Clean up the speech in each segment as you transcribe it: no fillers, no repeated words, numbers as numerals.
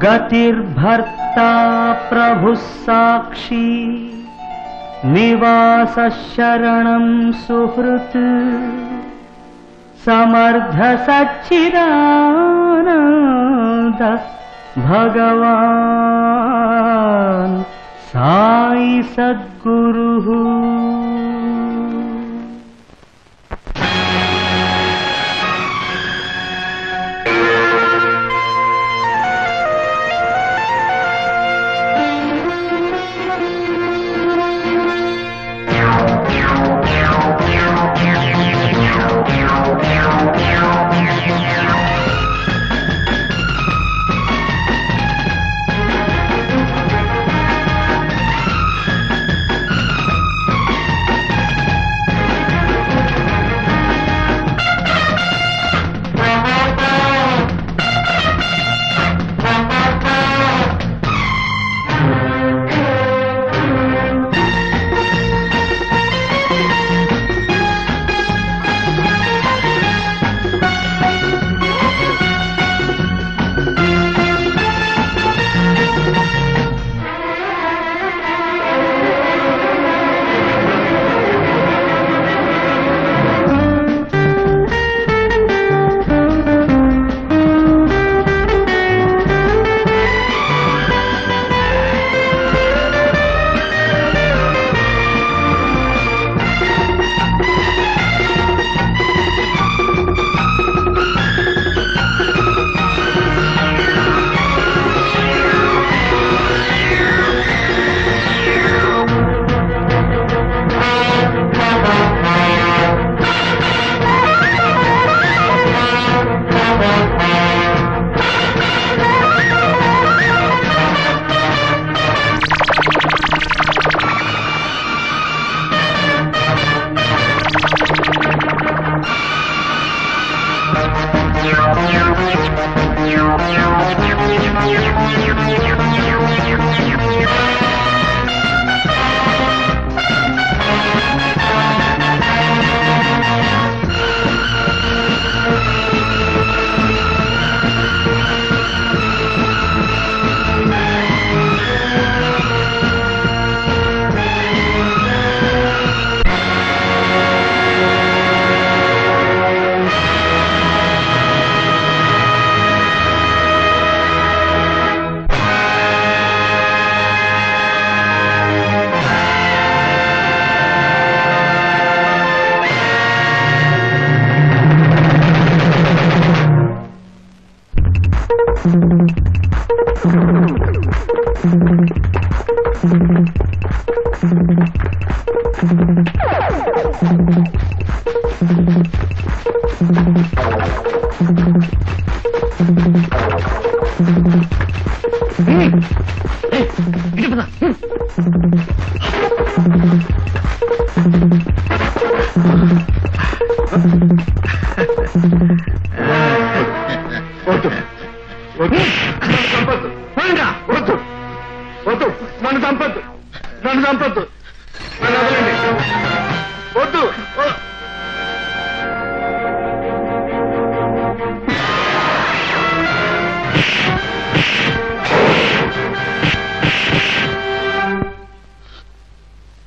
गतिर्भर्ता प्रभुः साक्षी निवास शरणं सुहृत् समर्थ सच्चिदानंद भगवान् साई सद्गुरुः।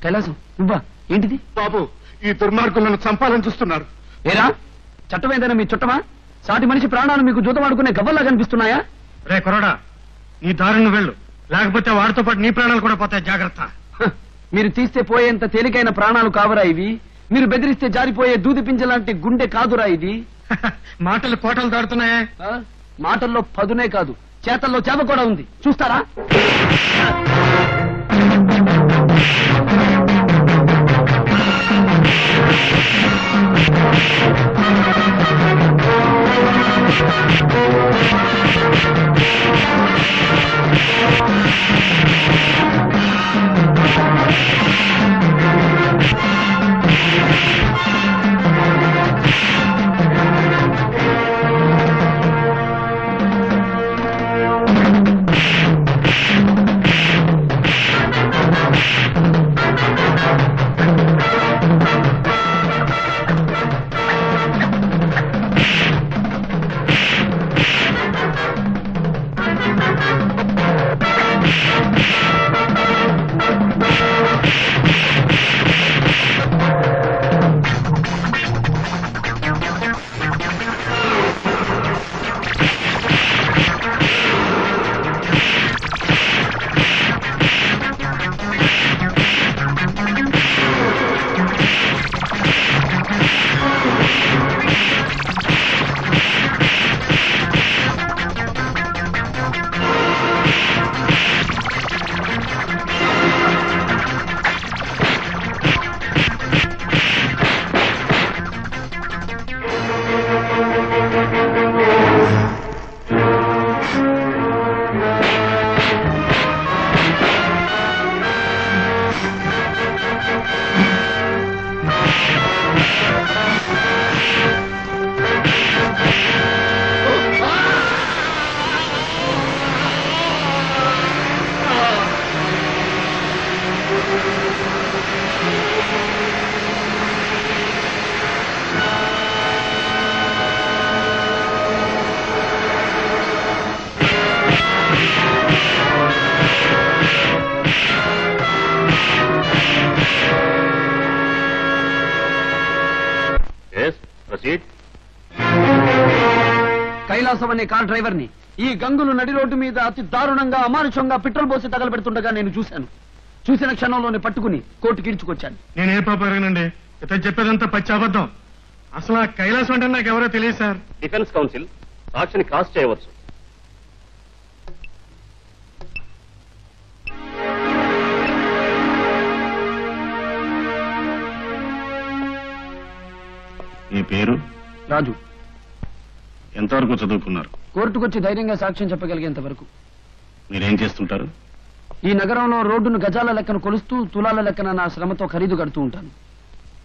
కైలాసం నువ్వా? ఏంటిది బాబు, ఈ దుర్మార్గులను చంపాలని చూస్తున్నారు. ఏరా చట్టం ఏదైనా మీ చుట్టమా? సాటి మనిషి ప్రాణాలు మీకు జూతమాడుకునే గవ్వల్లా కనిపిస్తున్నాయా? రే కొరడా, నీ దారిని వెళ్ళు, లేకపోతే వాడితో పాటు నీ ప్రాణాలు కూడా పోతాయి. జాగ్రత్త. మీరు తీస్తే పోయేంత తేలికైన ప్రాణాలు కావురా ఇవి. మీరు బెదిరిస్తే జారిపోయే దూది పింజలాంటి గుండె కాదురా ఇది. మాటలు కోటలు దాడుతున్నాయే. మాటల్లో పదునే కాదు, చేతల్లో చేప కూడా ఉంది. చూస్తారా? కైలాసం అనే కార్ డ్రైవర్ ని ఈ గంగులు నడి రోడ్డు మీద అతి దారుణంగా అమానుషంగా పెట్రోల్ పోసి తగలబెడుతుండగా నేను చూశాను. చూసిన క్షణంలోనే పట్టుకుని కోర్టుకి ఈడ్చుకొచ్చాను. నేనే పాప అడగనండి, ఇతను చెప్పేదంతా పచ్చి అబద్ధం. అసలు ఆ కైలాసం అంటే నాకు ఎవరో తెలియదు సార్. డిఫెన్స్ కౌన్సిల్ సాక్షిని క్రాస్ చేయవచ్చు. మీ పేరు? రాజు. ఎంతవరకు చదువుకున్నారు? కోర్టుకొచ్చి ధైర్యంగా సాక్ష్యం చెప్పగలిగేంత వరకు. మీరేం చేస్తుంటారు? ఈ నగరంలో రోడ్డును గజాల లెక్కన కొలుస్తూ తులాల లెక్కన నా శ్రమతో ఖరీదు కడుతూ ఉంటాను.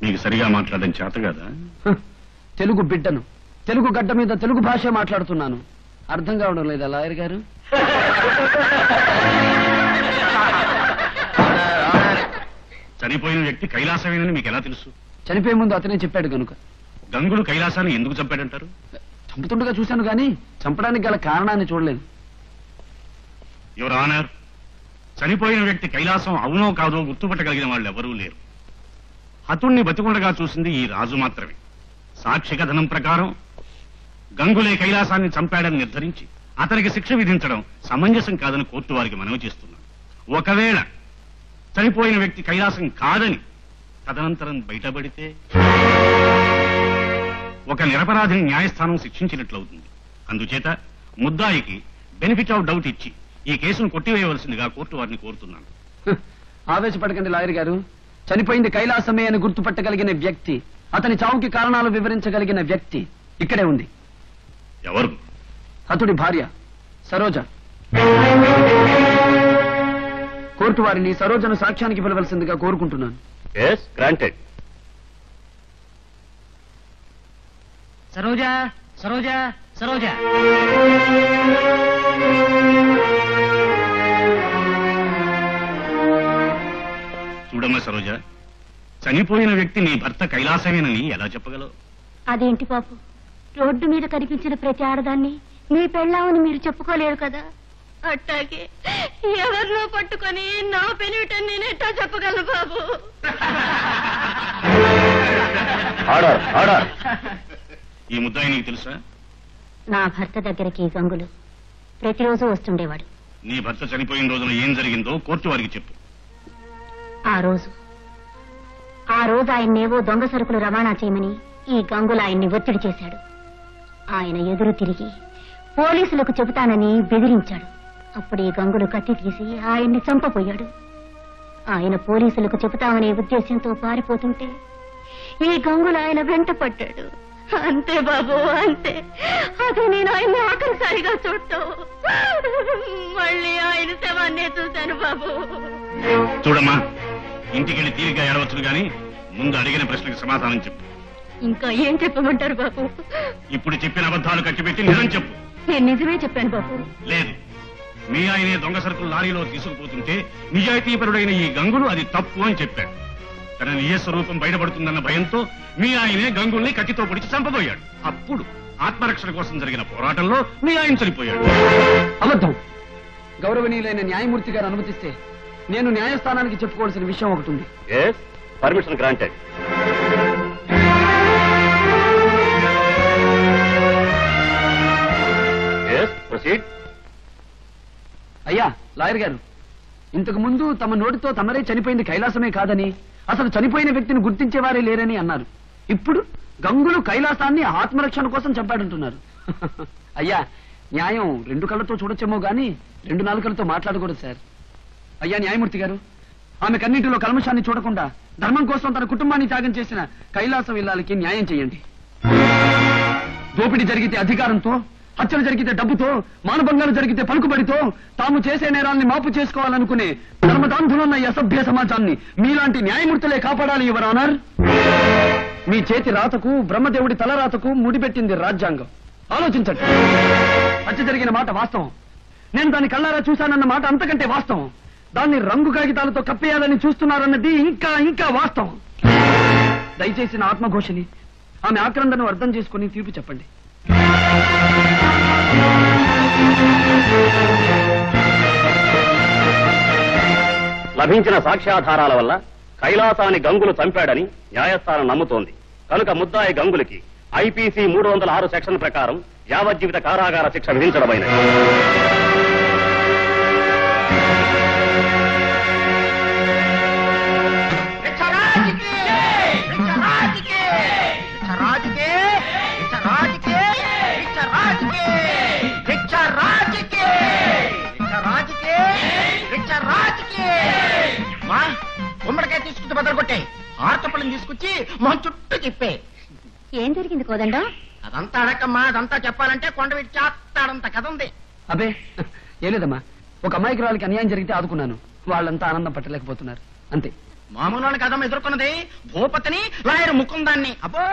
మీకు సరిగా మాట్లాడడం చేత కదా? తెలుగు బిడ్డను, తెలుగు గడ్డ మీద తెలుగు భాష మాట్లాడుతున్నాను. అర్థం కావడం లేదా లాయర్ గారు? చనిపోయిన వ్యక్తి కైలాసమేనని మీకు ఎలా తెలుసు? చనిపోయే ముందు అతనే చెప్పాడు కనుక. గంగులు కైలాసాన్ని ఎందుకు చంపాడంటారు? చంపుతుండగా చూశాను గాని చంపడానికి గల కారణాన్ని చూడలేదు. యువర్ ఆనర్, చనిపోయిన వ్యక్తి కైలాసం అవునో కాదో గుర్తుపట్టగలిగిన వాళ్ళు ఎవరూ లేరు. హతుణ్ణి బతికుండగా చూసింది ఈ రాజు మాత్రమే. సాక్షి కథనం ప్రకారం గంగులే కైలాసాన్ని చంపాడని నిర్ధారించి అతనికి శిక్ష విధించడం సమంజసం కాదని కోర్టు వారికి మనవి చేస్తున్నాను. ఒకవేళ చనిపోయిన వ్యక్తి కైలాసం కాదని తదనంతరం బయటపడితే ఒక నిరపరాధిని న్యాయస్థానం శిక్షించినట్లవుతుంది. అందుచేత ముద్దాయికి బెనిఫిట్ ఆఫ్ డౌట్ ఇచ్చి ఈ కేసును కొట్టివేయవలసిందిగా కోర్టు వారిని కోరుతున్నాను. ఆవేశపడకండి లాయర్ గారు. చనిపోయింది కైలాసమే అని గుర్తుపట్టగలిగిన వ్యక్తి, అతని చావుకి కారణాలు వివరించగలిగిన వ్యక్తి ఇక్కడే ఉంది. ఎవరు? అతడి భార్య సరోజ. కోర్టు వారిని సరోజను సాక్ష్యానికి పిలవలసిందిగా కోరుకుంటున్నాను. Yes, granted. సరోజా, సరోజా, సరోజా. చూడమ్మా సరోజ, చనిపోయిన వ్యక్తి నీ భర్త కైలాసమేనని ఎలా చెప్పగలవు? అదేంటి బాబు, రోడ్డు మీద కనిపించిన ప్రతి ఆడదాన్ని మీ పెళ్ళామని మీరు చెప్పుకోలేరు కదా. అట్టాగే ఎవరినో పట్టుకొని నా పెనివిటని నేనెట్టా చెప్పగలను బాబు. Order, order. ఈ ముద్దాయి నీకు తెలుసా? నా భర్త దగ్గరికి గంగులు ప్రతిరోజు వస్తుండేవాడు. నీ భర్త చనిపోయిన రోజున ఏం జరిగిందో కోర్టు వారికి చెప్పు. ఆ రోజు ఆయన్నేవో దొంగ సరుకులు రవాణా చేయమని ఈ గంగులు ఆయన్ని ఒత్తిడి చేశాడు. ఆయన ఎదురు తిరిగి పోలీసులకు చెబుతానని బెదిరించాడు. అప్పుడు ఈ గంగులు కత్తి తీసి ఆయన్ని చంపబోయాడు. ఆయన పోలీసులకు చెబుతామనే ఉద్దేశంతో పారిపోతుంటే ఈ గంగులు ఆయన వెంట పడ్డాడు. అంతే బాబు, అంతే. అదే నేను ఆయన్ని ఆఖరిసారిగా చూడటం. మళ్ళీ ఆయన శవాన్నే చూశాను బాబు. చూడమ్మా, ఇంటికెళ్ళి తీరిగా ఏడవచ్చును గాని ముందు అడిగిన ప్రశ్నకు సమాధానం చెప్పు. ఇంకా ఏం చెప్పమంటారు బాబు? ఇప్పుడు చెప్పిన అబద్ధాలు కట్టిపెట్టి నిజం చెప్పు. నేను నిజమే చెప్పాను బాబు. లేదు, మీ ఆయనే దొంగ సరుకులు లారీలో తీసుకుపోతుంటే నిజాయితీపరుడైన ఈ గంగులు అది తప్పు అని చెప్పాడు. తన నిజ స్వరూపం బయటపడుతుందన్న భయంతో మీ ఆయనే గంగుల్ని కత్తితో పొడిచి చంపబోయాడు. అప్పుడు ఆత్మరక్షణ కోసం జరిగిన పోరాటంలో మీ ఆయన చనిపోయాడు. అబద్ధం. గౌరవనీయులైన న్యాయమూర్తి గారు అనుమతిస్తే నేను న్యాయస్థానానికి చెప్పుకోవాల్సిన విషయం ఒకటి ఉంది. Yes, permission granted. Yes, proceed. అయ్యా లాయర్ గారు, ఇంతకు ముందు తమ నోటితో తమరే చనిపోయింది కైలాసమే కాదని, అసలు చనిపోయిన వ్యక్తిని గుర్తించేవారే లేరని అన్నారు. ఇప్పుడు గంగులు కైలాసాన్ని ఆత్మరక్షణ కోసం చంపాడంటున్నారు. అయ్యా, న్యాయం రెండు కళ్ళతో చూడొచ్చేమో గాని రెండు నాలుకలతో మాట్లాడకూడదు సార్. అయ్యా న్యాయమూర్తి గారు, ఆమె కన్నింటిలో కల్మషాన్ని చూడకుండా ధర్మం కోసం తన కుటుంబాన్ని త్యాగం చేసిన కైలాసం ఇల్లాలకి న్యాయం చేయండి. దోపిడీ జరిగితే అధికారంతో, హత్యలు జరిగితే డబ్బుతో, మానభంగాలు జరిగితే పలుకుబడితో తాము చేసే నేరాల్ని మాపు చేసుకోవాలనుకునే ధర్మదాంధులున్న ఈ అసభ్య సమాజాన్ని మీలాంటి న్యాయమూర్తులే కాపాడాలి యువర్ ఆనర్. మీ చేతి రాతకు, బ్రహ్మదేవుడి తలరాతకు ముడిపెట్టింది రాజ్యాంగం. ఆలోచించండి. హత్య జరిగిన మాట వాస్తవం. నేను దాన్ని కళ్ళారా చూశానన్న మాట అంతకంటే వాస్తవం. దాన్ని రంగు కాగితాలతో కప్పేయాలని చూస్తున్నారన్నది ఇంకా ఇంకా వాస్తవం. దయచేసి నా ఆత్మఘోషని, ఆమె ఆక్రందను అర్థం చేసుకుని తీర్పు చెప్పండి. లభించిన సాక్ష్యాధారాల వల్ల కైలాసాన్ని గంగులు చంపాడని న్యాయస్థానం నమ్ముతోంది. కనుక ముద్దాయి గంగులకి ఐపీసీ 306 సెక్షన్ ప్రకారం యావజ్జీవిత కారాగార శిక్ష విధించడమైనది. గుమ్మడికాయ తీసుకుంటే బదులు కొట్టే ఆర్తపల్లిని తీసుకొచ్చి మొహం చుట్టూ చెప్పే. ఏం జరిగింది కోదండం? అదంతా అడకమ్మా, అదంతా చెప్పాలంటే కొండవీటి చేస్తాడంత కథ ఉంది. అబే ఏం లేదమ్మా, ఒక అమాయకురాలకి అన్యాయం జరిగితే ఆదుకున్నాను. వాళ్ళంతా ఆనందం పట్టలేకపోతున్నారు అంతే. మామూలు కథం ఎదుర్కొన్నది భూపతిని, లాయర్ ముకుందాన్ని. అబ్బో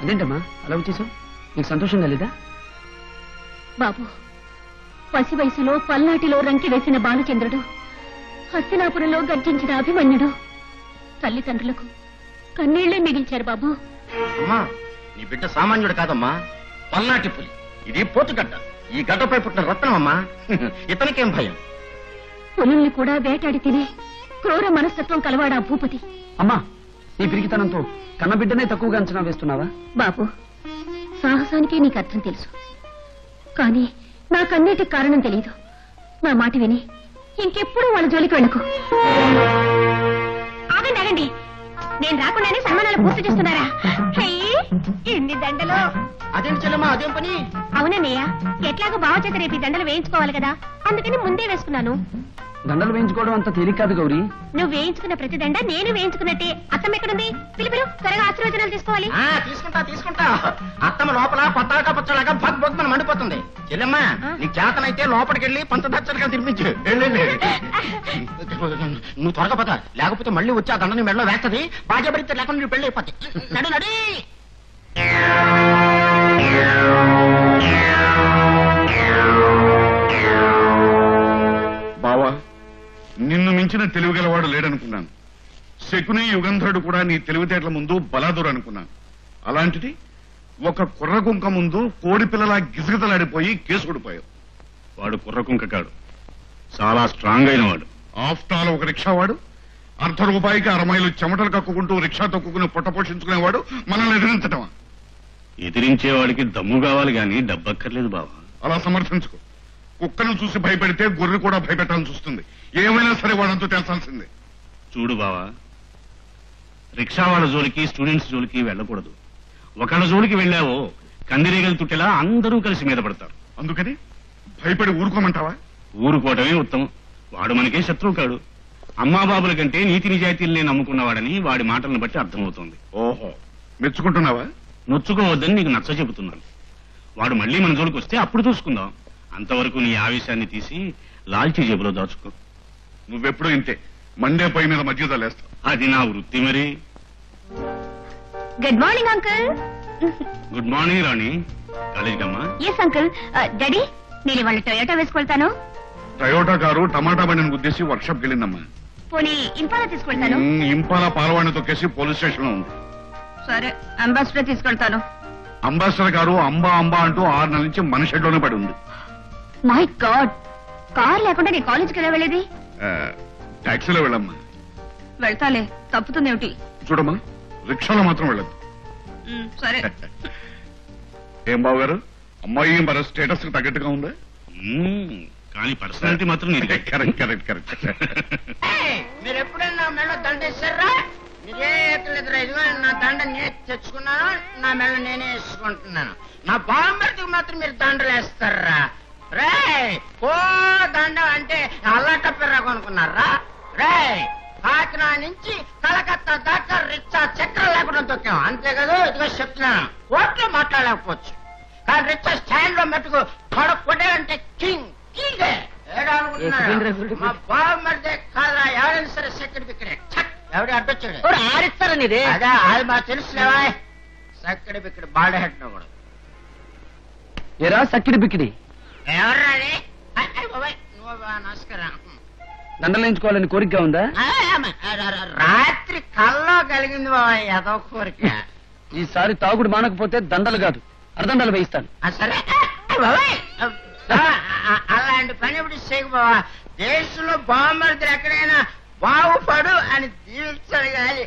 అదేంటమ్మా అలా వచ్చేసావు? నీకు సంతోషంగా లేదా? బాబు, పసి వయసులో పల్నాటిలో రంకి వేసిన బాలచంద్రుడు, హస్తినాపురంలో గర్జించిన అభిమన్యుడు తల్లిదండ్రులకు కన్నీళ్లే మిగిల్చారు బాబు. అమ్మా, నీ బిడ్డ సామాన్యుడు కాదమ్మా, పల్నాటి పులి. ఇది పోతుగడ్డ. ఈ గడ్డపై పుట్టిన రత్నం అమ్మా. ఇతనికేం భయం? పులుల్ని కూడా వేటాడి తినే క్రూర మనస్తత్వం కలవాడా భూపతి. అమ్మా, నీ పిరికితనంతో కన్నబిడ్డనే తక్కువగా అంచనా వేస్తున్నావా? బాబు, సాహసానికే నీకు అర్థం తెలుసు, కానీ నాకన్నిటికి కారణం తెలియదు. నా మాట విని ఇంకెప్పుడు వాళ్ళ జోలికి వెళ్ళకు. ఆగండి ఆగండి, నేను రాకుండానే సన్మానాలు పూర్తి చేస్తున్నారా? ఎన్ని దండలు! అదేం చెల్లమ్మా, అదేం పని? అవునన్నయ్య, ఎట్లాగో బావ చేత రేపు ఈ దండలు వేయించుకోవాలి కదా, అందుకని ముందే వేసుకున్నాను. దండలు వేయించుకోవడం అంత తేలిక కాదు గౌరీ. నువ్వు వేయించుకున్న ప్రతి దండ నేను వేయించుకున్నట్టే. అత్తమ్మ ఎక్కడుంది? పిలుపులు, త్వరగా ఆశీర్వచనాలు తీసుకోవాలి. తీసుకుంటా. అత్తమ్మ లోపల కొత్తగా పచ్చలాగా భగ్ భగ్ మన మండిపోతుంది. చెల్లెమ్మా, నీ చేతనైతే లోపలికి వెళ్ళి పంచదచ్చలుగా తినిపించు. నువ్వు త్వరగా పద, లేకపోతే మళ్ళీ వచ్చి ఆ దండని మెడలో వేస్తది. బాధ్యపడితే లేకుండా నువ్వు పెళ్లి అయిపోతాయి. నడు నడి. బావా, నిన్ను మించిన తెలివిగలవాడు లేడనుకున్నాను. శకుని యుగంధరుడు కూడా నీ తెలివితేటల ముందు బలాదురు అనుకున్నాను. అలాంటిది ఒక కుర్రకుంక ముందు కోడి పిల్లలా గిజగిజలాడిపోయి కేసుకుడిపోయావు. వాడు కుర్రకుంక కాడు, చాలా స్ట్రాంగ్ అయిన వాడు. ఆఫ్టర్ ఆల్ ఒక రిక్షావాడు. ₹1/2 60 చెమటలు కక్కుకుంటూ రిక్షా తొక్కుకుని పొట్ట పోషించుకునేవాడు మనల్ని ఎదిరించటమా? ఎదిరించేవాడికి దమ్ము కావాలి గాని డబ్బక్కర్లేదు బావా. అలా సమర్థించుకో. కుక్కను చూసి భయపెడితే గొర్రె కూడా భయపెట్టాలని చూస్తుంది. ఏమైనా సరే వాడంతో తెలిసాల్సిందే. చూడు బావా, రిక్షా వాళ్ళ జోలికి స్టూడెంట్స్ జోలికి వెళ్ళకూడదు. ఒకళ్ళ జోలికి వెళ్ళావో కందిరీగలు తుట్టేలా అందరూ కలిసి మీద పడతారు. అందుకని భయపడి ఊరుకోమంటావా? ఊరుకోవటమే ఉత్తమం. వాడు మనకే శత్రువు కాడు. అమ్మాబాబుల కంటే నీతి నిజాయితీల్ని నమ్ముకున్నవాడని వాడి మాటలను బట్టి అర్థమవుతోంది. ఓహో, మెచ్చుకుంటున్నావా? నొచ్చుకోవద్దని నీకు నచ్చ చెబుతున్నాను. వాడు మళ్ళీ మన జోలికి వస్తే అప్పుడు చూసుకుందాం. అంతవరకు నీ ఆవేశాన్ని తీసి లాల్చీ జేబులో దాచుకో. నువ్వెప్పుడు ఇంతే, మండే పై మీద మధ్యలో లేస్తావు. అది నా వృత్తి మరి. Good morning uncle. Good morning Rani. కాలేజీకమ్మా? Yes uncle. డాడీ, నేను ఇవాళ టొయోటా వేసుకెళ్తాను. టయోటా కారు టమాటా బండిని గుద్దేసి వర్క్షాప్కి వెళ్ళిందమ్మా. పోనీ ఇంపాలా తీసుకెళ్తాను. ఇంపాలా పాలవాడిని తొక్కేసి పోలీస్ స్టేషన్ లో ఉంది. సరే, అంబాసిడర్ తీసుకెళ్తాను. అంబాసిడర్ గారు అంబా అంబా అంటూ 6 నెలల నుంచి మన షెడ్ లోనే పడి ఉంది. మై గాడ్, కార్ లేకుండా నేను కాలేజీకి ఎలా వెళ్ళేది? టాక్సీలో వెళ్ళమ్మా. వెళ్తాలే, తప్పుతుందేమిటి? చూడమ్మా, రిక్షాలో మాత్రం వెళ్ళదు. సరే. ఏం బాబు గారు, అమ్మాయి మన స్టేటస్ కి తగ్గట్టుగా ఉందా? కానీ పర్సనాలిటీ మాత్రం కరెక్ట్ కరెక్ట్ కరెక్ట్. మీరు ఎప్పుడైనా మెళ్ళ దండేశారా? మీరే ఎక్కలేదురా. ఇదిగో నా దండ నేను తెచ్చుకున్నాను, నా మెళ్ళ నేనే వేసుకుంటున్నాను. నా బాంబర్తికి మాత్రం మీరు దండలు వేస్తారా? రే ఓ దండ అంటే అల్లాటప్పిర్రా కొనుక్కున్నారా? రే కాకినాడ నుంచి కలకత్తా దాకా రిక్షా చక్రం లేకుండా తొక్కాం, అంతే కదా. ఇదిగో చెప్తున్నాను, ఓట్లో మాట్లాడలేకపోవచ్చు, కానీ రిక్షా స్టాండ్ లో మట్టుకు కొట్టాలంటే కింగ్ కింగే. ఏడానుకుంటున్నాను మా బాంబర్దే కాదా? ఎవరైనా సరే సెకండ్ బిక్కడే ఎవడే అడ్డొచ్చాడు ఆడిస్తారని. అదే అది మాకు తెలుసులేవా. సెకండ్ బిక్కడి బాల్డ్ హెడ్ కూడా ఏరా సక్కిడి బిక్కిడి, ఎవరాది? నువ్వు నమస్కారం. దండలేయించుకోవాలని కోరికగా ఉందా? రాత్రి కల్లో కలిగింది బాబా ఏదో కోరిక. ఈసారి తాగుడు మానకపోతే దండలు కాదు, అర్ధండాలు వేయిస్తాను. సరే బాబాయ్ అలాంటి పని ఇప్పుడు చేయకు బావా. దేశంలో బామ్మర్దులు ఎక్కడైనా బాగుపడు అని దీవించాలి కానీ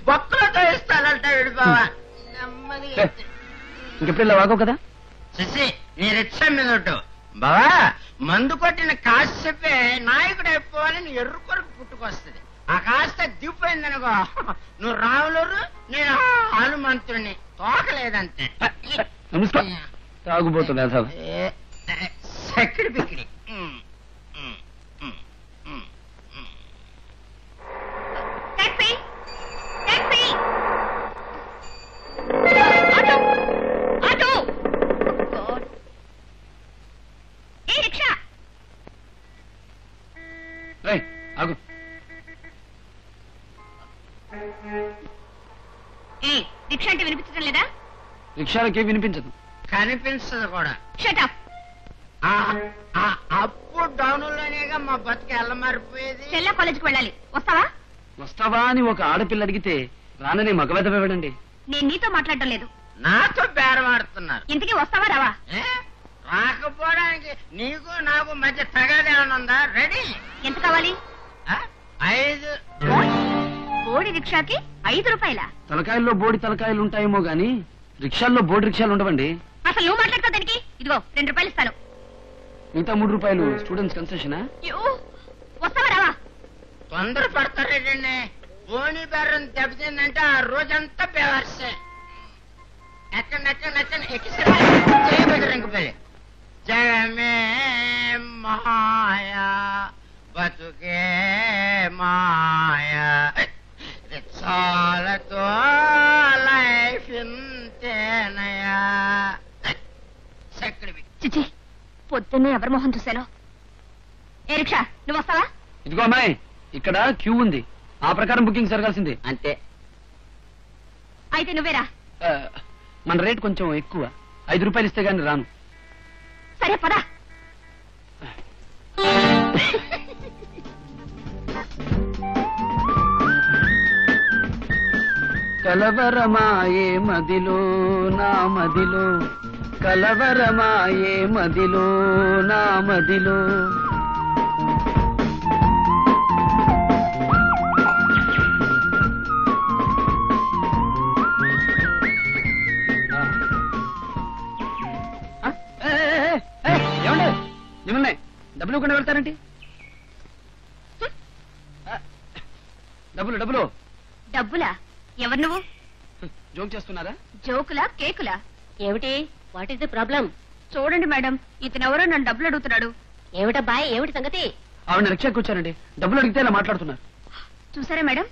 బొక్కలతో ఇస్తానంట వీడు బావా. నెమ్మదిగా ఇంకెప్పుడు ఇలా వాగవు కదా. శశి నీ రిక్షా మీద ఉంటు బావా. మందు కొట్టిన కాసేపే నాయకుడు అయిపోవాలని ఎర్రు కొరకు పుట్టుకొస్తుంది. ఆ కాస్త దిగిపోయిందనుకో నువ్వు రావులూరు, నేను హనుమంతుడిని. తోకలేదంతే. తాగుబోతున్నా సెక్కిడి పిక్కిడి. ఆగు. రిక్షా అంటే వినిపించడం లేదా? రిక్షాలకే వినిపించదు. కనిపించదు కూడా. అప్పుడు డౌన్లోనేగా మా బతికి ఎల్లమారిపోయేది. చెల్లా కాలేజీకి వెళ్ళాలి. వస్తావా? వస్తావా అని ఒక ఆడపిల్ల అడిగితే రానని మగవెదవేడండి. నేను నీతో మాట్లాడటం లేదు. నాతో బేరం ఆడుతున్నారు. ఇంతకీ వస్తావా రావా? రాకపోవడానికి నీకు నాకు మధ్య తగాదేమన్నా ఉందా? రెడీ. ఎంత కావాలి? 5. బోడి రిక్షాకి 5 రూపాయల? తలకాయల్లో బోడి తలకాయలు ఉంటాయేమో గాని రిక్షాల్లో బోడి రిక్షాలు ఉండవండి. అసలు నువ్వు మాట్లాడుకో దానికి. ఇదిగో 2 రూపాయలు ఇస్తాను. మిగతా 3 రూపాయలు స్టూడెంట్స్ కన్సెషనా? వస్తావా రావా? తొందర పడతారేటండి. బోని బేరం దెబ్బతిందంటే ఆ రోజంతా బేవర్సే. ఎక్కిసరి జగమే మాయా బతుకే మాయా రిక్షాలతో లైఫ్ ఇంతేనయా. చిచి పొద్దున్నే ఎవరి మొహం చూశాను. ఏ రిక్షా నువ్వు వస్తావా? ఇదిగో అమ్మాయి, ఇక్కడ క్యూ ఉంది. ఆ ప్రకారం బుకింగ్ జరగాల్సింది. అంతే. అయితే నువ్వేరా. మన రేట్ కొంచెం ఎక్కువ. 5 రూపాయలు ఇస్తే గాని రాను. సరే పదా. కలవరమాయే మదిలో నా మదిలో, కలవరమాయే మదిలో నా మదిలో. ఏమండి మిమ్మల్ని డబ్బులు ఇవ్వకుండా వెళ్తారండి? డబ్బులు డబ్బులు. డబ్బులా? ఎవరు నువ్వు? జోక్ చేస్తున్నారా? జోకులా కేకులా? ఏమిటి? What is the problem? చూడండి మేడం, ఇతనెవరో నన్ను డబ్బులు అడుగుతున్నాడు. ఏమిటబ్బాయ్, ఏమిటి సంగతి? ఆవిడ రిక్షాకి వచ్చారండి. డబ్బులు అడిగితే ఇలా మాట్లాడుతున్నారు. చూసారా మేడం,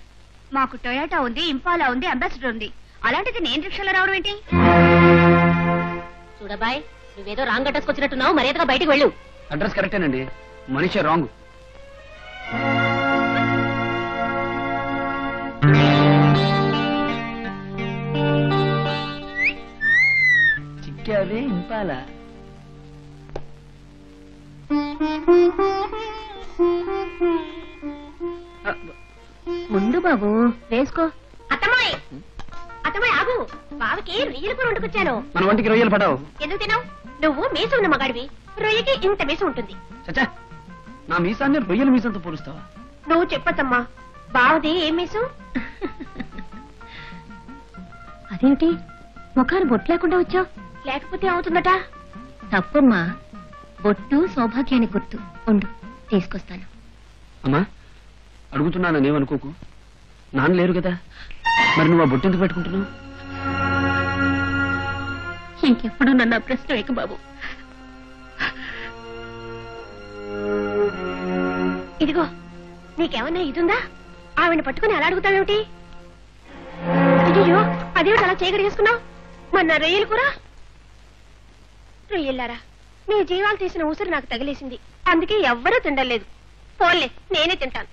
మాకు టొయాటా ఉంది, ఇంపాలా ఉంది, అంబాసిడర్ ఉంది. అలాంటిది నేను రిక్షాలో రావడం ఏంటి? చూడబాయ్, నువ్వేదో రాంగ్ అడ్రస్ వచ్చినట్టున్నావు. మర్యాదగా బయటికి వెళ్ళు. అడ్రస్ కరెక్టేనండి, మనిషే రాంగ్. చిక్కావే ఇంపాలా. ముందు బాబు వేసుకో. అత్తమ్మాయి అత్తమ్మాయి ఆగు. బావకి రొయ్యలు కూర వండుకొచ్చాను. మన వంటికి రొయ్యలు పడవు. ఎందుకు తినావు? నువ్వు మీసం ఉన్న మగాడివి. రొయ్యకి ఇంత మీసం ఉంటుంది. చచ్చా, నా మీసాన్ని రొయ్యల మీసంతో పోలుస్తావా? నువ్వు చెప్పత్తమ్మా, బావది ఏం మీసం? అదేమిటి ముఖాన్ని బొట్టు లేకుండా వచ్చావు? లేకపోతే అవుతుందట. తప్పమ్మా, బొట్టు సౌభాగ్యానికి గుర్తు. ఉండు తీసుకొస్తాను. అమ్మా, అడుగుతున్నానేమనుకోకు. నాన్న లేరు కదా, మరి నువ్వు ఆ బొట్టు ఎందుకు పెట్టుకుంటున్నావు? ఇంకెప్పుడు నన్ను ప్రశ్న వేయకు బాబు. ఇదిగో, నీకేమన్నా ఇదుందా? ఆవిడ పట్టుకుని అలా అడుగుతావేమిటి? అయ్యో, అదేమిటి అలా చేయగడిగేసుకున్నావు? మన రొయ్యలు కూర. రొయ్యల్లారా, మీ జీవాలు తీసిన ఊసురు నాకు తగిలేసింది. అందుకే ఎవ్వరూ తిండలేదు. పోన్లే, నేనే తింటాను.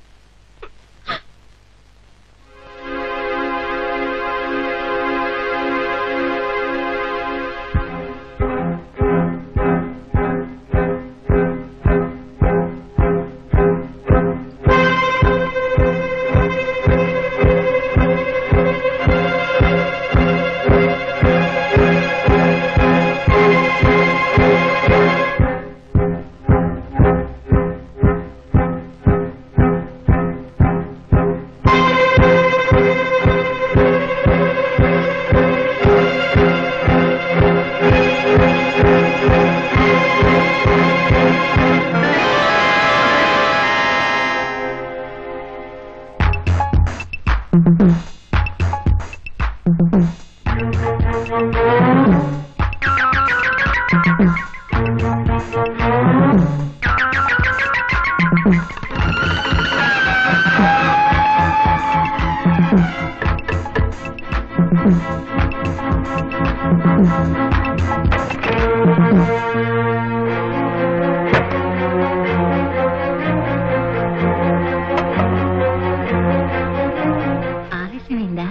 ఆలస్యమైందా?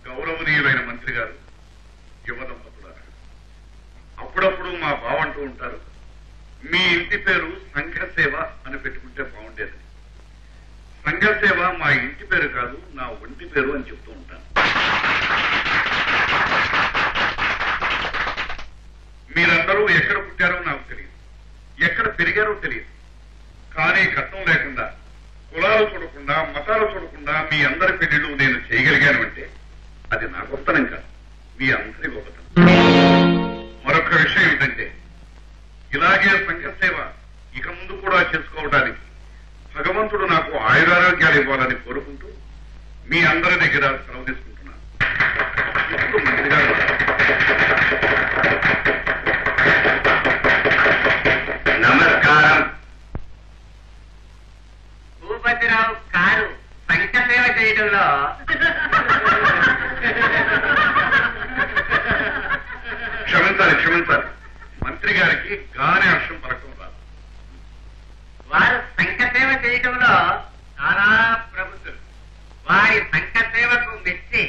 గౌరవనీయులైన మంత్రి గారు, యువ దంపతులారా, అప్పుడప్పుడు మా బావంటూ ఉంటారు, మీ ఇంటి పేరు సంఘసేవ అని పెట్టుకుంటే బాగుండేది. సంఘసేవ మా ఇంటి పేరు కాదు, నా ఒంటి పేరు అని చెప్తూ ఉంటాను. మీరందరూ ఎక్కడ పుట్టారో నాకు తెలియదు, ఎక్కడ పెరిగారో తెలియదు. కానీ కట్నం లేకుండా, కులాలు చూడకుండా, మతాలు చూడకుండా మీ అందరి పెళ్లిళ్ళు నేను చేయగలిగాను అంటే అది నా గొప్పతనం కాదు, మీ అందరి గొప్పతనం. మరొక విషయం ఏంటంటే, ఇలాగే సంఘసేవ ఇక ముందు కూడా చేసుకోవడానికి భగవంతుడు నాకు ఆయురారోగ్యాలు ఇవ్వాలని కోరుకుంటూ మీ అందరి దగ్గర సెలవు తీసుకుంటున్నాను. ఇప్పుడు మంత్రి గారు, నమస్కారం. భూపతిరావు కారు సంఘసేవ చేయడంలో క్షమించాలి. మంత్రి గారికి గానే అక్షం పలకం రాదు. వారు సంఘసేవ చేయడంలో చాలా ప్రబుద్ధులు. వారి సంఘసేవకు మెచ్చి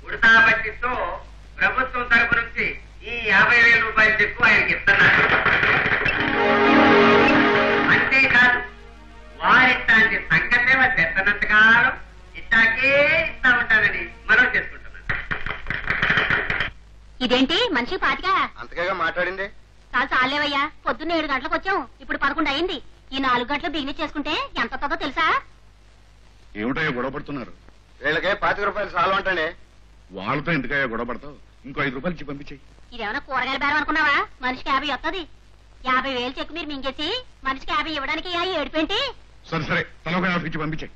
ఉడతా బట్టితో ప్రభుత్వం తరపు నుంచి ఈ 50,000 రూపాయలు చెక్కు ఆయనకి ఇస్తున్నారు. అంతేకాదు, వారిట్లాంటి సంఘసేవ చేస్తున్నంతకాలం ఇట్టాకే ఇస్తా ఉంటానని మనవి చేసుకుంటున్నాను. ఇదేంటి మనిషి పాతిగా? అంతగా మాట్లాడింది. చాలేవయ్యా, పొద్దున్న 7 గంటలకు వచ్చాం, ఇప్పుడు 11 అయింది. ఈ 4 గంటలు బిజినెస్ చేసుకుంటే ఎంత వస్తుందో తెలుసా? ఏమిటో గొడవ పడుతున్నారు? వీళ్ళకే 25 రూపాయలు చాలు అంటానే. వాళ్ళతో ఎందుకయ్యా గొడవ పడతావు? ఇంకో 5 రూపాయలు ఇచ్చి పంపించేయి. ఇదేమన్నా కూరగాయల బేరం అనుకున్నావా? మనిషికి 50 వస్తుంది. 50,000 చెక్కు మీరు మింగేసి మనిషికి 50 ఇవ్వడానికి ఏడుపేంటి? సరే తల ఒక 50 ఇచ్చి పంపించేయి.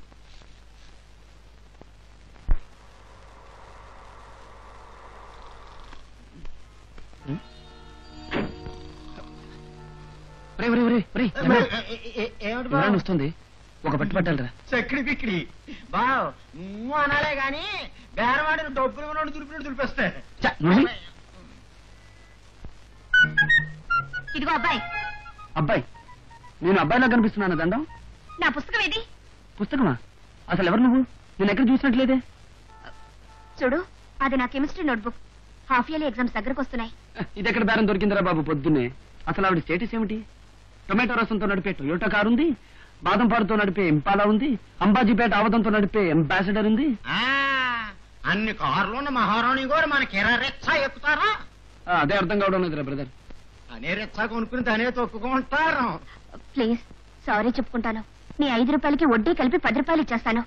వస్తుంది, ఒక పట్టు పట్టాలరా. చక్రి బిక్రి బావ్ నువ్వు అనాలే గాని బేరవాడిని డబ్బులు దులిపినట్టు దులిపేస్తే. ఇదిగో అబ్బాయి. అబ్బాయి? నేను అబ్బాయిలా కనిపిస్తున్నాను దండం? నా పుస్తకం ఏది? పుస్తకమా? అసలు ఎవరు నువ్వు? నేను ఎక్కడ చూసినట్లేదే. చూడు, అది నా chemistry notebook. Half yearly exams దగ్గరకు వస్తున్నాయి. ఇది ఎక్కడ బేరం దొరికిందిరా బాబు పొద్దున్నే? అసలు ఆవిడ స్టేటస్ ఏమిటి? టొమాటో రసంతో నడిపే టొయోటా కారు ఉంది, బాదం పాడుతో నడిపే ఇంపాలా ఉంది, అంబాజీపేట ఆవదంతో నడిపే అంబాసిడర్ ఉంది. అన్ని కార్లు మహారాణి కూడా మనకి రెచ్చా ఎక్కుతారా? అదే అర్థం కావడం లేదురా బ్రదర్. అనే రెచ్చా కొనుక్కుని తనే తొక్కుకుంటారు. ప్లీజ్, సారీ చెప్పుకుంటాను. నీ 5 రూపాయలకి వడ్డీ కలిపి 10 రూపాయలు ఇచ్చేస్తాను.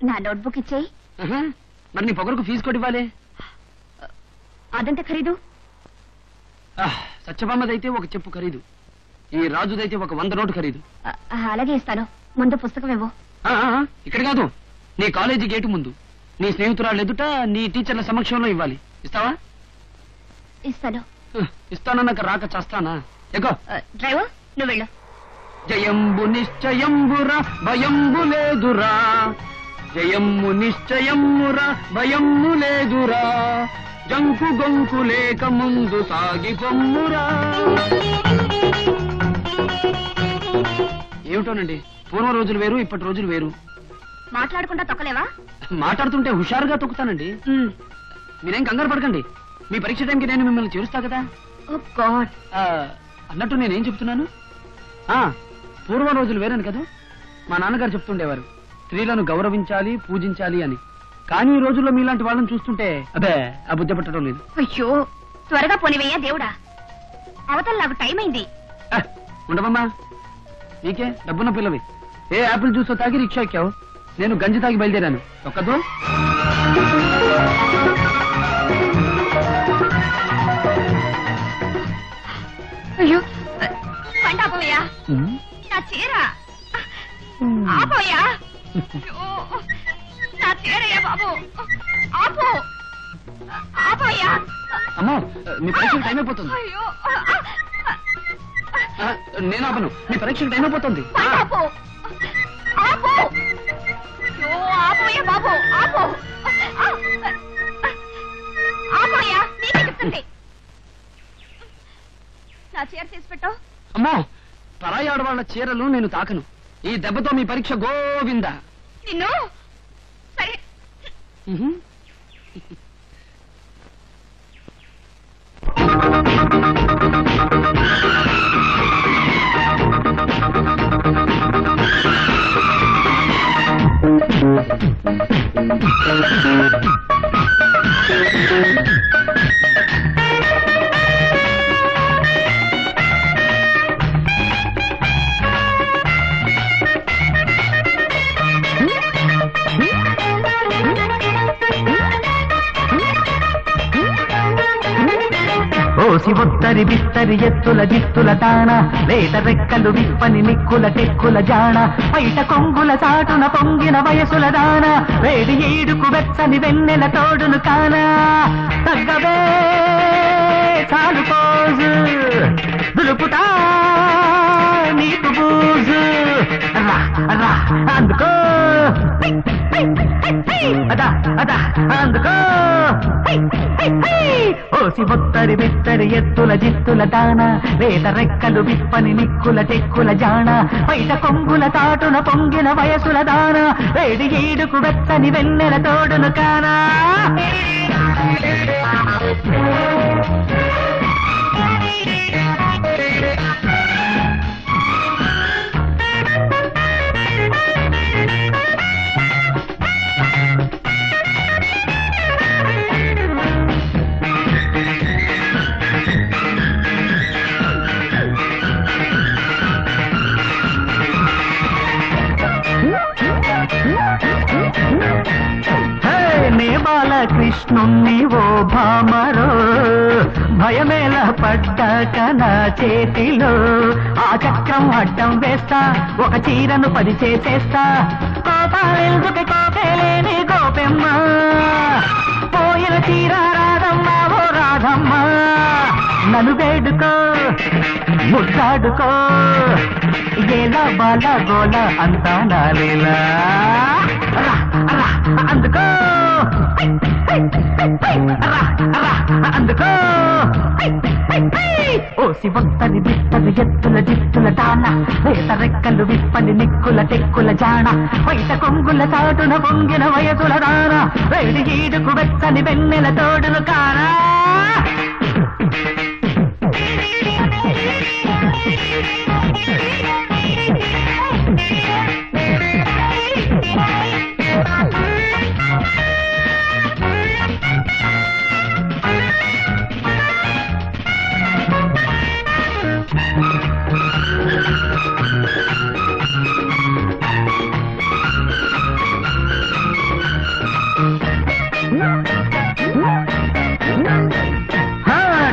నా నోట్బుక్ ఇచ్చేయి. మరి నీ పొగరకు ఫీజు కూడా ఇవ్వాలి. అదంత ఖరీదు? సత్యభామదైతే ఒక చెప్పు ఖరీదు, ఈ రాజుదైతే ఒక 100 నోటు ఖరీదు. అలాగే ఇస్తాను. ముందు పుస్తకం ఇవ్వు. ఇక్కడ కాదు, నీ కాలేజీ గేటు ముందు, నీ స్నేహితురాలు ఎదుట, నీ టీచర్ల సమక్షంలో ఇవ్వాలి. ఇస్తావా? ఇస్తాను. ఇస్తానన్నాక రాక చేస్తానా? ఎగో డ్రైవర్, నువ్వు వెళ్ళు. జయంబు నిశ్చయంబురా భయంబు లేదురా, జయమ్ము నిశ్చయమ్మురా భయమ్ము లేదురా, జంకు గొంకు లేక ముందు సాగి పొమ్మురా. ఏమిటోనండి, పూర్వ రోజులు వేరు, ఇప్పటి రోజులు వేరు. మాట్లాడకుండా తొక్కలేవా? మాట్లాడుతుంటే హుషారుగా తొక్కుతానండి. మీరేం కంగారు పడకండి, మీ పరీక్ష టైంకి నేను మిమ్మల్ని చేరుస్తా కదా. అన్నట్టు నేనేం చెప్తున్నాను, పూర్వ రోజులు వేరని కదా మా నాన్నగారు చెప్తుండేవారు, స్త్రీలను గౌరవించాలి, పూజించాలి అని. కానీ ఈ రోజుల్లో మీలాంటి వాళ్ళని చూస్తుంటే అదే ఆ బుద్ధి పట్టడం లేదు. అయ్యో, త్వరగా పోనివయ్యా దేవుడా, అవతల నాకు టైం అయింది. ఉండవమ్మా, నీకే డబ్బున్న పిల్లవి. ఏ యాపిల్ జ్యూస్ తాగి రిక్షా ఎక్కావు, నేను గంజి తాగి బయలుదేరాను. ఒక్కదు అయ్యో, పంట ఆపోయా, నా చీర ఆపోయా. నా చీరయ్యా బాబు, ఆపు ఆపయ్యా. అమ్మో మీ పరీక్షకు టైం అయిపోతుంది. అయ్యో, నేను ఆపను, మీ పరీక్షకు టైం అయిపోతుంది. ఆపు ఆపు, ఆపయ్యా బాబు, ఆపు ఆపయ్యా, నీకే చెప్తుంది. నా చీర తీసి పెట్టు. అమ్మో పరాయి ఆడవాళ్ల చీరలు నేను తాకను. ఈ దెబ్బతో మీ పరీక్ష గోవిందా. నిన్ను సరే. ఓసి ఒత్తరి బిత్తరి ఎత్తుల జిత్తుల దాన, లేత రెక్కలు విప్పని నిక్కుల టెక్కుల జాణ, బయట కొంగుల చాటున పొంగిన వయసుల దాన, వేడి ఏడుకు వెచ్చని వెన్నెల తోడును కానా. తగ్గవే చాలు పోజు, దులుపుతా నీకు బూజు, రా రా అందుకో అదా అదా అందుకో. ఓసి ఒత్తరి బిత్తరి ఎత్తుల జిత్తుల దాన, లేత రెక్కలు విప్పని నిక్కుల టెక్కుల జాణ, బయట కొంగుల తాటున పొంగిన వయసుల దాన, వేడి ఏడుకు వెచ్చని వెన్నెల తోడును కానా. నే బాలకృష్ణుణ్ణి ఓ భామరో, భయమేలా పడ్డాక నా చేతిలో, ఆ చక్రం అడ్డం వేస్తా, ఒక చీరను పది చేసేస్తా, కోపాలెందుకు కోపేలేని గోపెమ్మ, పోయిన చీర రాధమ్మ ఓ రాధమ్మ, నన్ను వేడుకో ముద్దాడుకో, ఏలా బాల గోల అంతా నాలేలా, అందుకో అందుకో. ఓసి ఒత్తరి బిత్తరి ఎత్తుల జిత్తుల దాన, లేత రెక్కలు విప్పని నిక్కుల టెక్కుల జాణ, బయట కొంగుల చాటున పొంగిన వయసుల దాన, వేడి ఈడుకు వెచ్చని వెన్నెల తోడును కానా.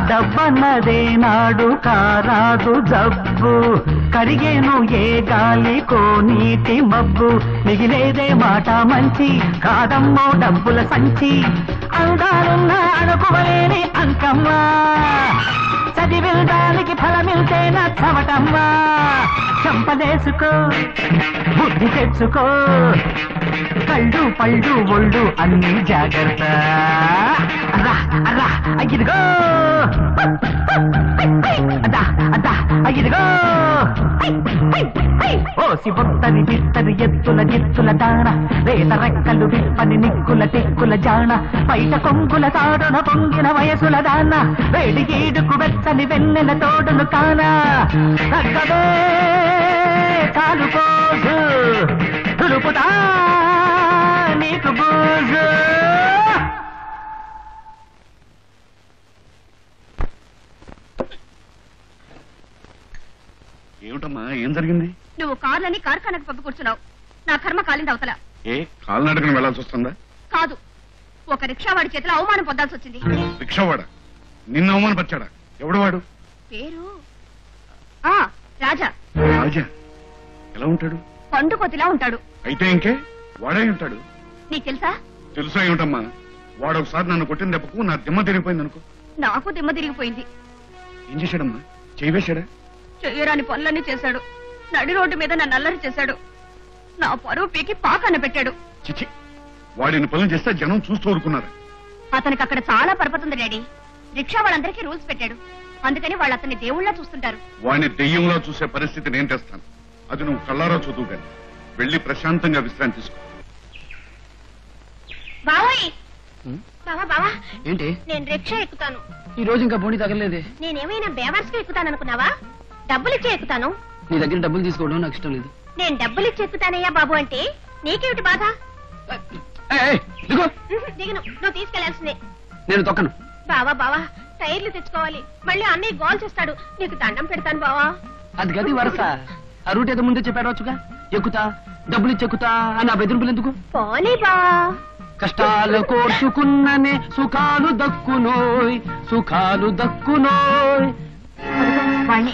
డబ్బన్నదే నాడు కారాదు జబ్బు, కరిగేను ఏ గాలికో నీటి మబ్బు, మిగిలేదే మాట మంచి కాదమ్మో డబ్బుల సంచి, అందాలున్న అనుకోలేని అంకమ్మా, చదివిల్దానికి ఫలమిల్తేనా చవటమ్మా, చంపలేసుకో బుద్ధి తెచ్చుకో, కళ్ళు పళ్ళు ఒళ్ళు అన్ని జాగ్రత్త, అదా అదా ఇదిగో అదా అదా ఇదిగో. ఓసి ఒత్తరి బిత్తరి ఎత్తుల జిత్తుల దాన, లేత రెక్కలు విప్పని నిక్కుల టెక్కుల జాణ, బయట కొంగుల తాడున పొంగిన వయసుల దాన, వేడి ఈడుకు వెచ్చని వెన్నెల తోడును కానా. తగ్గవే చాలు పోజు, దులుపుతా నీకు బూజు. ఏమిటమ్మా ఏం జరిగింది? నువ్వు కార్లని కార్ఖానకు పంపి కూర్చున్నావు. నా కర్మ కాలింది అవతల. ఏ కాలినడకన వెళ్లాల్సి వస్తుందా? కాదు, ఒక రిక్షావాడి చేతిలో అవమానం పొందాల్సి వచ్చింది. రిక్షావాడా? నిన్ను అవమానపరిచాడా? ఎవడు వాడు? పేరు రాజా. రాజా ఎలా ఉంటాడు? పండు కొద్దిలా ఉంటాడు. అయితే ఇంకే వాడే ఉంటాడు. నీకు తెలుసా? తెలుసా ఏమిటమ్మా, వాడు ఒకసారి నన్ను కొట్టిన దెబ్బకు నా దిమ్మ తిరిగిపోయింది అనుకో. నాకు దిమ్మ తిరిగిపోయింది. ఏం చేశాడమ్మా? చేయవేశాడా? చెయ్యరాని పనులన్నీ చేశాడు. నడి రోడ్డు మీద నన్ను అల్లరి చేశాడు. నా పరువు పీకి పాకన్న పెట్టాడు. చిచి, వాడిని పనులు చేస్తే జనం చూస్తూ ఊరుకున్నారు. అతనికి అక్కడ చాలా పరపతుంది డాడీ. రిక్షా వాళ్ళందరికీ రూల్స్ పెట్టాడు. అందుకని వాళ్ళు అతన్ని దేవుళ్ళ చూస్తుంటారు. వాడిని దెయ్యంలో చూసే పరిస్థితి నేను తెస్తాను. అది నువ్వు కళ్ళారా చదువు గాని వెళ్ళి ప్రశాంతంగా విశ్రాంతి తీసుకో. బావోయ్, బావా బావా, ఏంటి నేను రిక్షా ఎక్కుతాను. ఈ రోజు ఇంకా బోని తగలేదే. నేనేమైనా బేవర్స్ గా ఎక్కుతాననుకున్నావా? డబ్బులిచ్చి ఎక్కుతాను. నీ దగ్గర డబ్బులు తీసుకోవడం నాకు ఇష్టం లేదు. నేను డబ్బులిచ్చి ఎక్కుతానయ్యా బాబు అంటే నీకేమిటి బాధ? దిగను, నువ్వు తీసుకెళ్లాల్సిందే. నేను తొక్కను. బావా బావా, టైర్లు తెచ్చుకోవాలి. మళ్ళీ అన్నయ్య గోల్ చేస్తాడు. నీకు దండం పెడతాను బావా. అది గది వరస. ఆ రూట్ ఏదో ముందే చెప్పాడవచ్చుగా. ఎక్కుతా, డబ్బులు ఇచ్చి ఎక్కుతా అని ఆ బెదిరింపులు ఎందుకు? పోనీ బా. కష్టాలు కోర్చుకున్ననే సుఖాలు దక్కునోయ్, సుఖాలు దక్కునోయ్. వాళ్ళే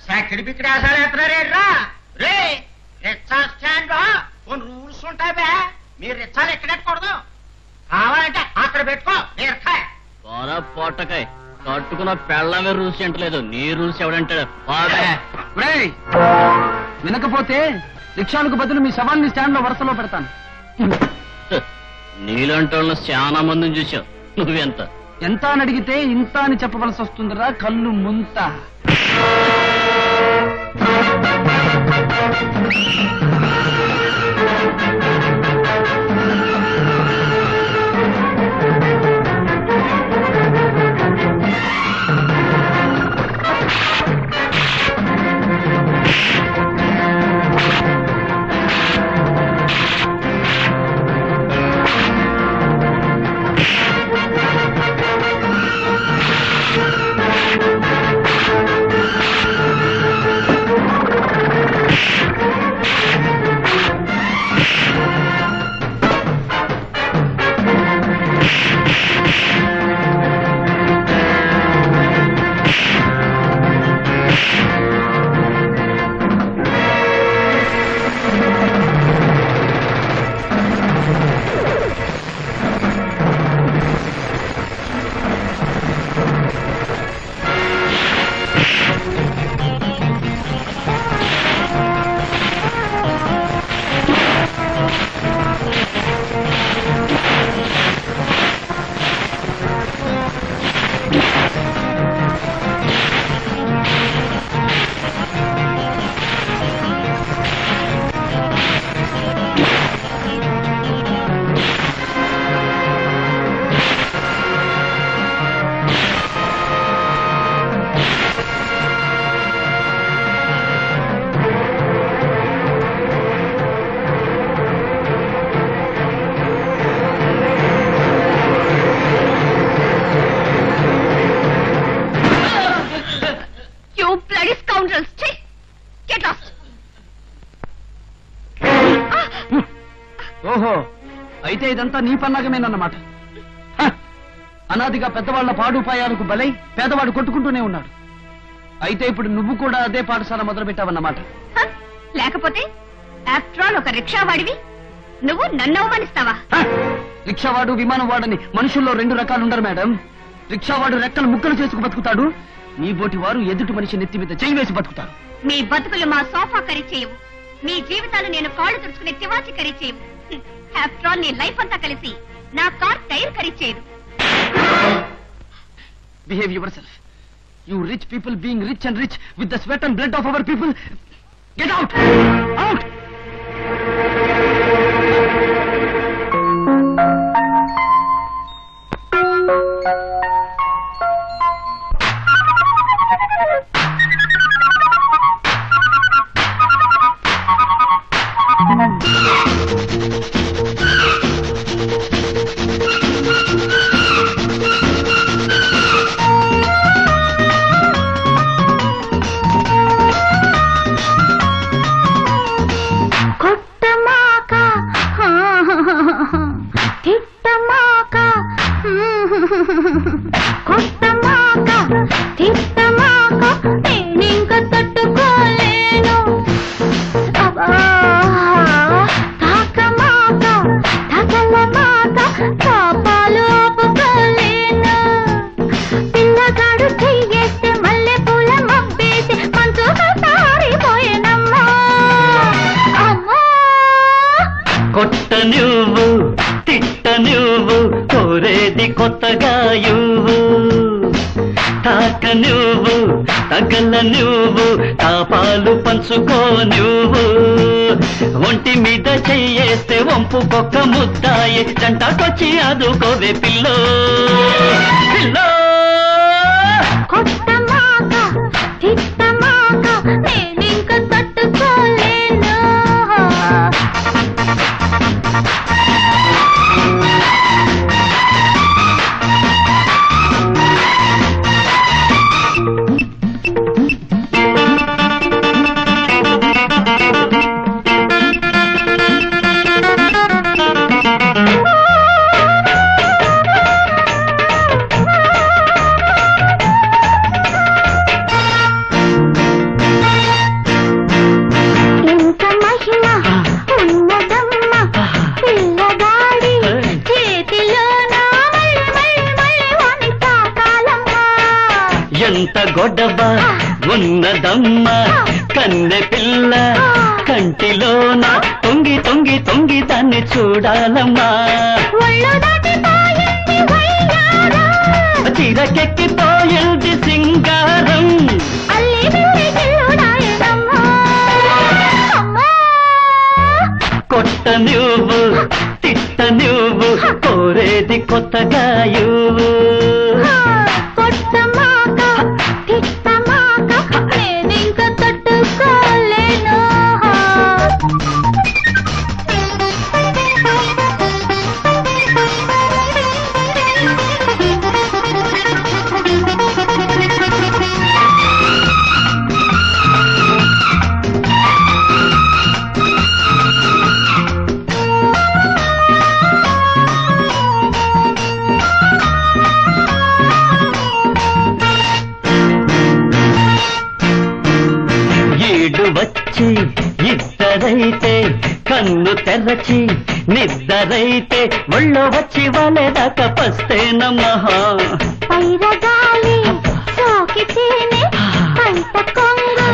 సాకిడి బిక్కడి ఆసాలు ఎత్తున్నారేట్రా? రే రిక్షా స్టాండ్ లో కొన్ని రూల్స్ ఉంటాయి బే. మీరు రిక్షాలు ఎక్కడెట్టకూడదు. కావాలంటే అక్కడ పెట్టుకో. పొట్టకాయ కట్టుకున్న పెళ్ళమే రూల్స్ ఎంటలేదు. నీ రూల్స్ ఎవడంటాడు? వినకపోతే రిక్షాలకు బదులు మీ శవాన్ని స్టాండ్ లో వరుసలో పెడతాను. నీలాంటి వాళ్ళని చాలా మందిని చూసావు. నువ్వెంత ఎంత అని అడిగితే ఇంత అని చెప్పవలసి వస్తుందిరా కళ్ళు ముంత. ఓహో, అయితే ఇదంతా నీ పన్నాగమేనన్నమాట. అనాదిగా పెద్దవాళ్ల పాడుపాయాలకు బలై పేదవాడు కొట్టుకుంటూనే ఉన్నాడు. అయితే ఇప్పుడు నువ్వు కూడా అదే పాఠశాల మొదలు పెట్టావన్నమాట. లేకపోతే ఆఫ్టర్ ఆల్ ఒక రిక్షావాడివి నువ్వు నన్ను అవమానిస్తావా? రిక్షావాడు విమానం వాడని మనుషుల్లో రెండు రకాలు ఉండరు మేడం. రిక్షావాడు రెక్కలు ముక్కలు చేసుకు బతుకుతాడు. నీ బోటి వారు ఎదుటి మనిషి నెత్తి మీద చేయి వేసి బతుకుతారు. మీ బతుకులు మా సోఫా కరీ చేయవు. మీ జీవితాలు నేను కాళ్ళు తుడుచుకునే తివాచి కరీ చేయవు. ఆఫ్టర్ ఆల్ నీ లైఫ్ అంతా కలిసి నా కార్ టైర్ కరీ చేయదు. Behave yourself. You rich people being rich and rich with the sweat and blood of our people. Get out! Out! తగల నువ్వు తాపాలు పంచుకో నువ్వు ఒంటి మీద చెయ్యేస్తే వంపుకొక్క ముద్దాయి జంటకొచ్చి అదుకోవే పిల్లో పిల్లో కొట్టమాక తిట్టమాక నేనింక తట్టుకోలేను గొడవ ఉన్నదమ్మ కన్నె పిల్ల కంటిలోన తొంగి తొంగి తొంగి దాన్ని చూడాలమ్మా చీరకెక్కిపోయింది సింగారం కొట్ట నువ్వు తిట్ట నువ్వు కోరేది కొత్తగా ఇవ్వు వచ్చి ఇద్దరైతే కన్ను తెరచి నిద్దరైతే ఒళ్ళో వచ్చి వలెదాకా పస్తేనమ్మా పైరగాలి సోకితేనే కంట కొంగు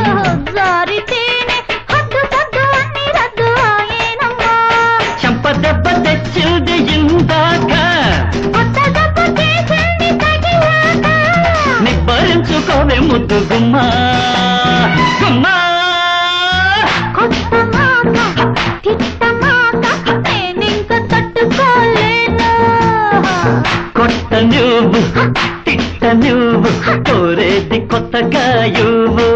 జారితేనే హద్దు హద్దు అన్ని రద్దు అయ్యేనమ్మా చెంప దెబ్బ తెచ్చింది ఇందాక కొత్త దెబ్బ చేసింది తగిలాక నిబ్బరించుకోవే ముద్దు గుమ్మా గుమ్మా కొట్ట నువ్వు తిట్ట నువ్వు కోరేది కొత్తగా ఇవ్వు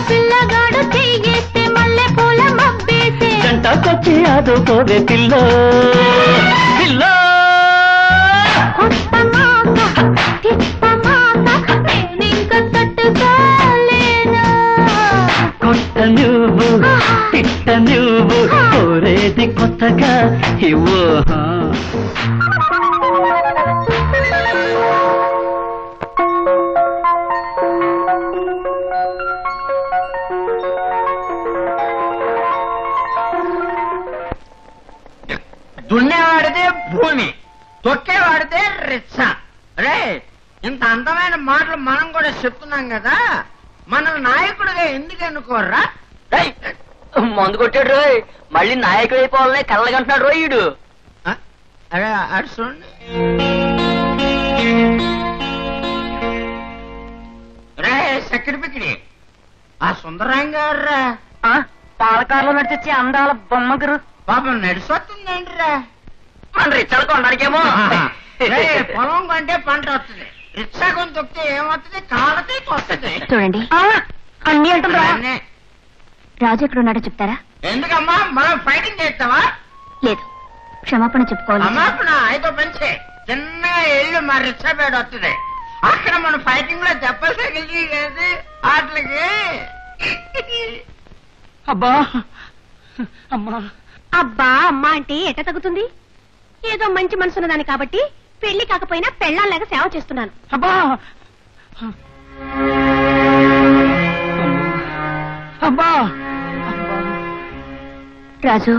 పిల్లగాడు చెయ్యేస్తే మల్లె పూల మబ్బేసి జంటకొచ్చి ఆదుకోవే పిల్లో పిల్లో కొట్ట నువ్వు తిట్ట నువ్వు కోరేది కొత్తగా ఇవ్వు దున్నేవాడితే భూమి తొక్కేవాడితే రిచ్చ రే ఇంత అందమైన మాటలు మనం కూడా చెప్తున్నాం కదా మన నాయకుడిగా ఎందుకు ఎన్నుకోర్రా మందు కొట్టాడు రోయ్ మళ్ళీ నాయకుడు అయిపోవాలనే కళ్ళగంటున్నాడు రోయుడు అరే అటు చూడండి రే చక్కెర పిక్కిడి ఆ సుందరం గారు పాలకారులో నడిచొచ్చి అందాల బొమ్మగురు పాపం నడిచొస్తుందండి రా మన రిచ్చాలు కొనడానికేమో పొలం కంటే పంట వస్తుంది రిక్షా కొని తొక్కితే ఏమవుతుంది కాళ్ళకి వస్తుంది చూడండి అన్ని అంటుందా రాజు ఎక్కడున్నాడో చెప్తారా ఎందుకమ్మా మనం ఫైటింగ్ చేస్తావా లేదు క్షమాపణ చెప్పుకోవాలి క్షమాపణ అయితే పంచే చిన్నగా ఇల్లు మా రిక్షా పేడ వస్తుంది అక్కడ మన ఫైటింగ్ లో దెబ్బలు తగిలి వాటికి అబ్బా అమ్మా అబ్బా అమ్మ అంటే ఎట తగ్గుతుంది ఏదో మంచి మనసున్నదాన్ని కాబట్టి పెళ్లి కాకపోయినా పెళ్ళాలాగా సేవ చేస్తున్నాను అబ్బా అబ్బా రాజు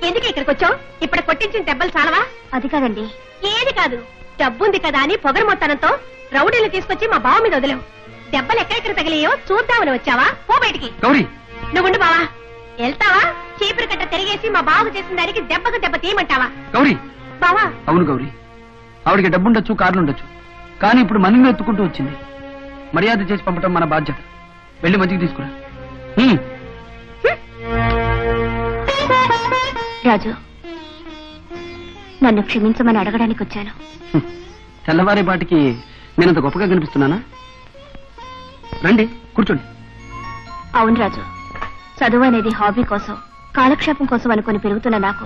ఎందుకు ఇక్కడికి వచ్చావు ఇప్పుడు కొట్టించిన దెబ్బలు చాలవా అది కాదండి ఏది కాదు డబ్బుంది కదా అని పొగరు మొత్తానంతో రౌడీలు తీసుకొచ్చి మా బావ మీద వదిలేవు దెబ్బలు ఎక్కడెక్కడ తగిలియో చూద్దామని వచ్చావా పో బయటికి గౌరీ నువ్వుండు బావా వెళ్తావా? చీపురు కట్ట తిరిగేసి మా బావ చేసిన దానికి దెబ్బకు దెబ్బ తీయమంటావా? గౌరీ. బావా అవును గౌరీ, ఆవిడికి డబ్బుండొచ్చు, కార్లుండొచ్చు, కానీ ఇప్పుడు మనల్ని ఎత్తుకుంటూ వచ్చింది. మర్యాద చేసి పంపటం మన బాధ్యత. వెళ్ళి మజ్జిగ తీసుకురా. రాజు, నన్ను క్షమించమని అడగడానికి వచ్చాను. తెల్లవారే పాటికి నేనంత గొప్పగా కనిపిస్తున్నానా? రండి, కూర్చోండి. అవును రాజు, చదువు అనేది హాబీ కోసం, కాలక్షేపం కోసం అనుకుని పెరుగుతున్న నాకు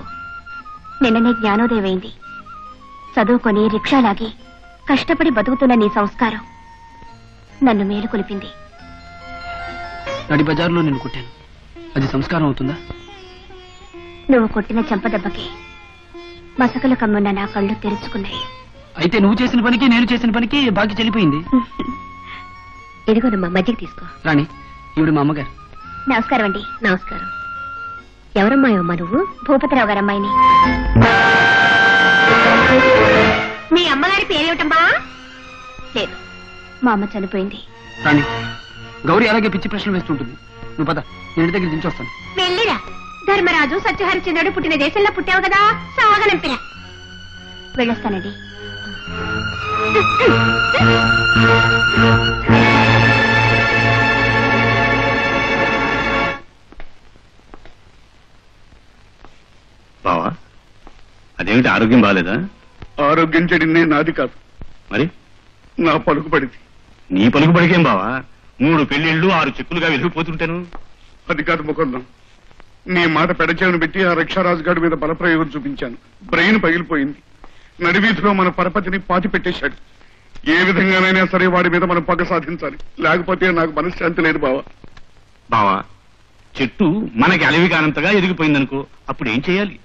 నిన్ననే జ్ఞానోదయం అయింది. చదువుకొని రిక్షాలాగి కష్టపడి బతుకుతున్న నీ సంస్కారం నన్ను మేలుకొలిపింది. నడి బజార్లో నేను కొట్టాను, అది సంస్కారం అవుతుందా? నువ్వు కొట్టిన చెంపదెబ్బకి మసకలు కమ్మున్న నా కళ్ళు తెరుచుకున్నాయి. అయితే నువ్వు చేసిన పనికి నేను చేసిన పనికి బాకి చెల్లిపోయింది. ఇదిగోనమ్మా మజ్జిగ తీసుకో. రాణి, ఈవిడ మా అమ్మగారు. నమస్కారం అండి. నమస్కారం. ఎవరమ్మాయి అమ్మా నువ్వు? భూపతిరావు గారు అమ్మాయిని. మీ అమ్మగారి పేరేమిటమ్మా? లేదు, మా అమ్మ చనిపోయింది. రాణి, గౌరీ అలాగే పిచ్చి ప్రశ్నలు వేస్తుంటుంది. నువ్వు పద, నేను ఇంటి దగ్గర దించొస్తాను. వెళ్ళిరా. ధర్మరాజు సత్యహరిచంద్రుడు పుట్టిన దేశంలో పుట్టావు కదా, సాగనంపిరా. వెళ్ళొస్తానండి. బావా, అదేమిటి ఆరోగ్యం బాగాలేదా? ఆరోగ్యం చెడిందే నాది కాదు, మరి నా పలుకుబడిది. నీ పలుకుబడికేం బావా? 3 పెళ్లిళ్ళు 6 చెక్కులుగా వెలిగిపోతుంటాను. అది కాదు ముకుందం, నీ మాట పెడచేవను పెట్టి ఆ రిక్షారాజు గారి మీద బలప్రయోగం చూపించాను. బ్రెయిన్ పగిలిపోయింది. నడివీధిలో మన పరపతిని పాతి పెట్టేశాడు. ఏ విధంగానైనా సరే వాడి మీద మనం పగ సాధించాలి, లేకపోతే నాకు మనశ్శాంతి లేదు బావా. బావా, చెట్టు మనకి అలవి కానంతగా ఎదిగిపోయిందనుకో, అప్పుడు ఏం చేయాలి?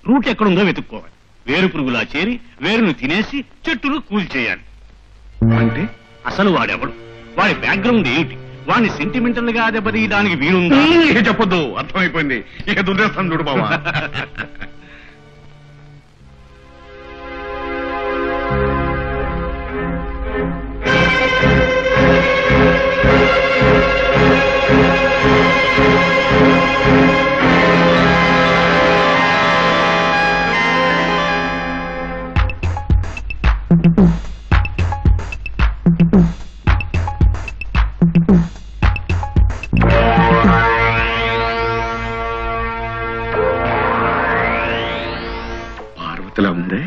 రూట్ ఎక్కడుందో వెతుక్కోవాలి. వేరు పురుగులా చేరి వేరును తినేసి చెట్టును కూల్చేయాలి. అంటే అసలు వాడెవడు, వాడి బ్యాక్గ్రౌండ్ ఏమిటి, వాడిని సెంటిమెంటల్ గా దెబ్బతీయడానికి వీలుందా? చెప్పొద్దు, అర్థమైపోయింది. ఇక దుర్దేస్తాను చూడు బావా. పార్వతిలా ఉంది.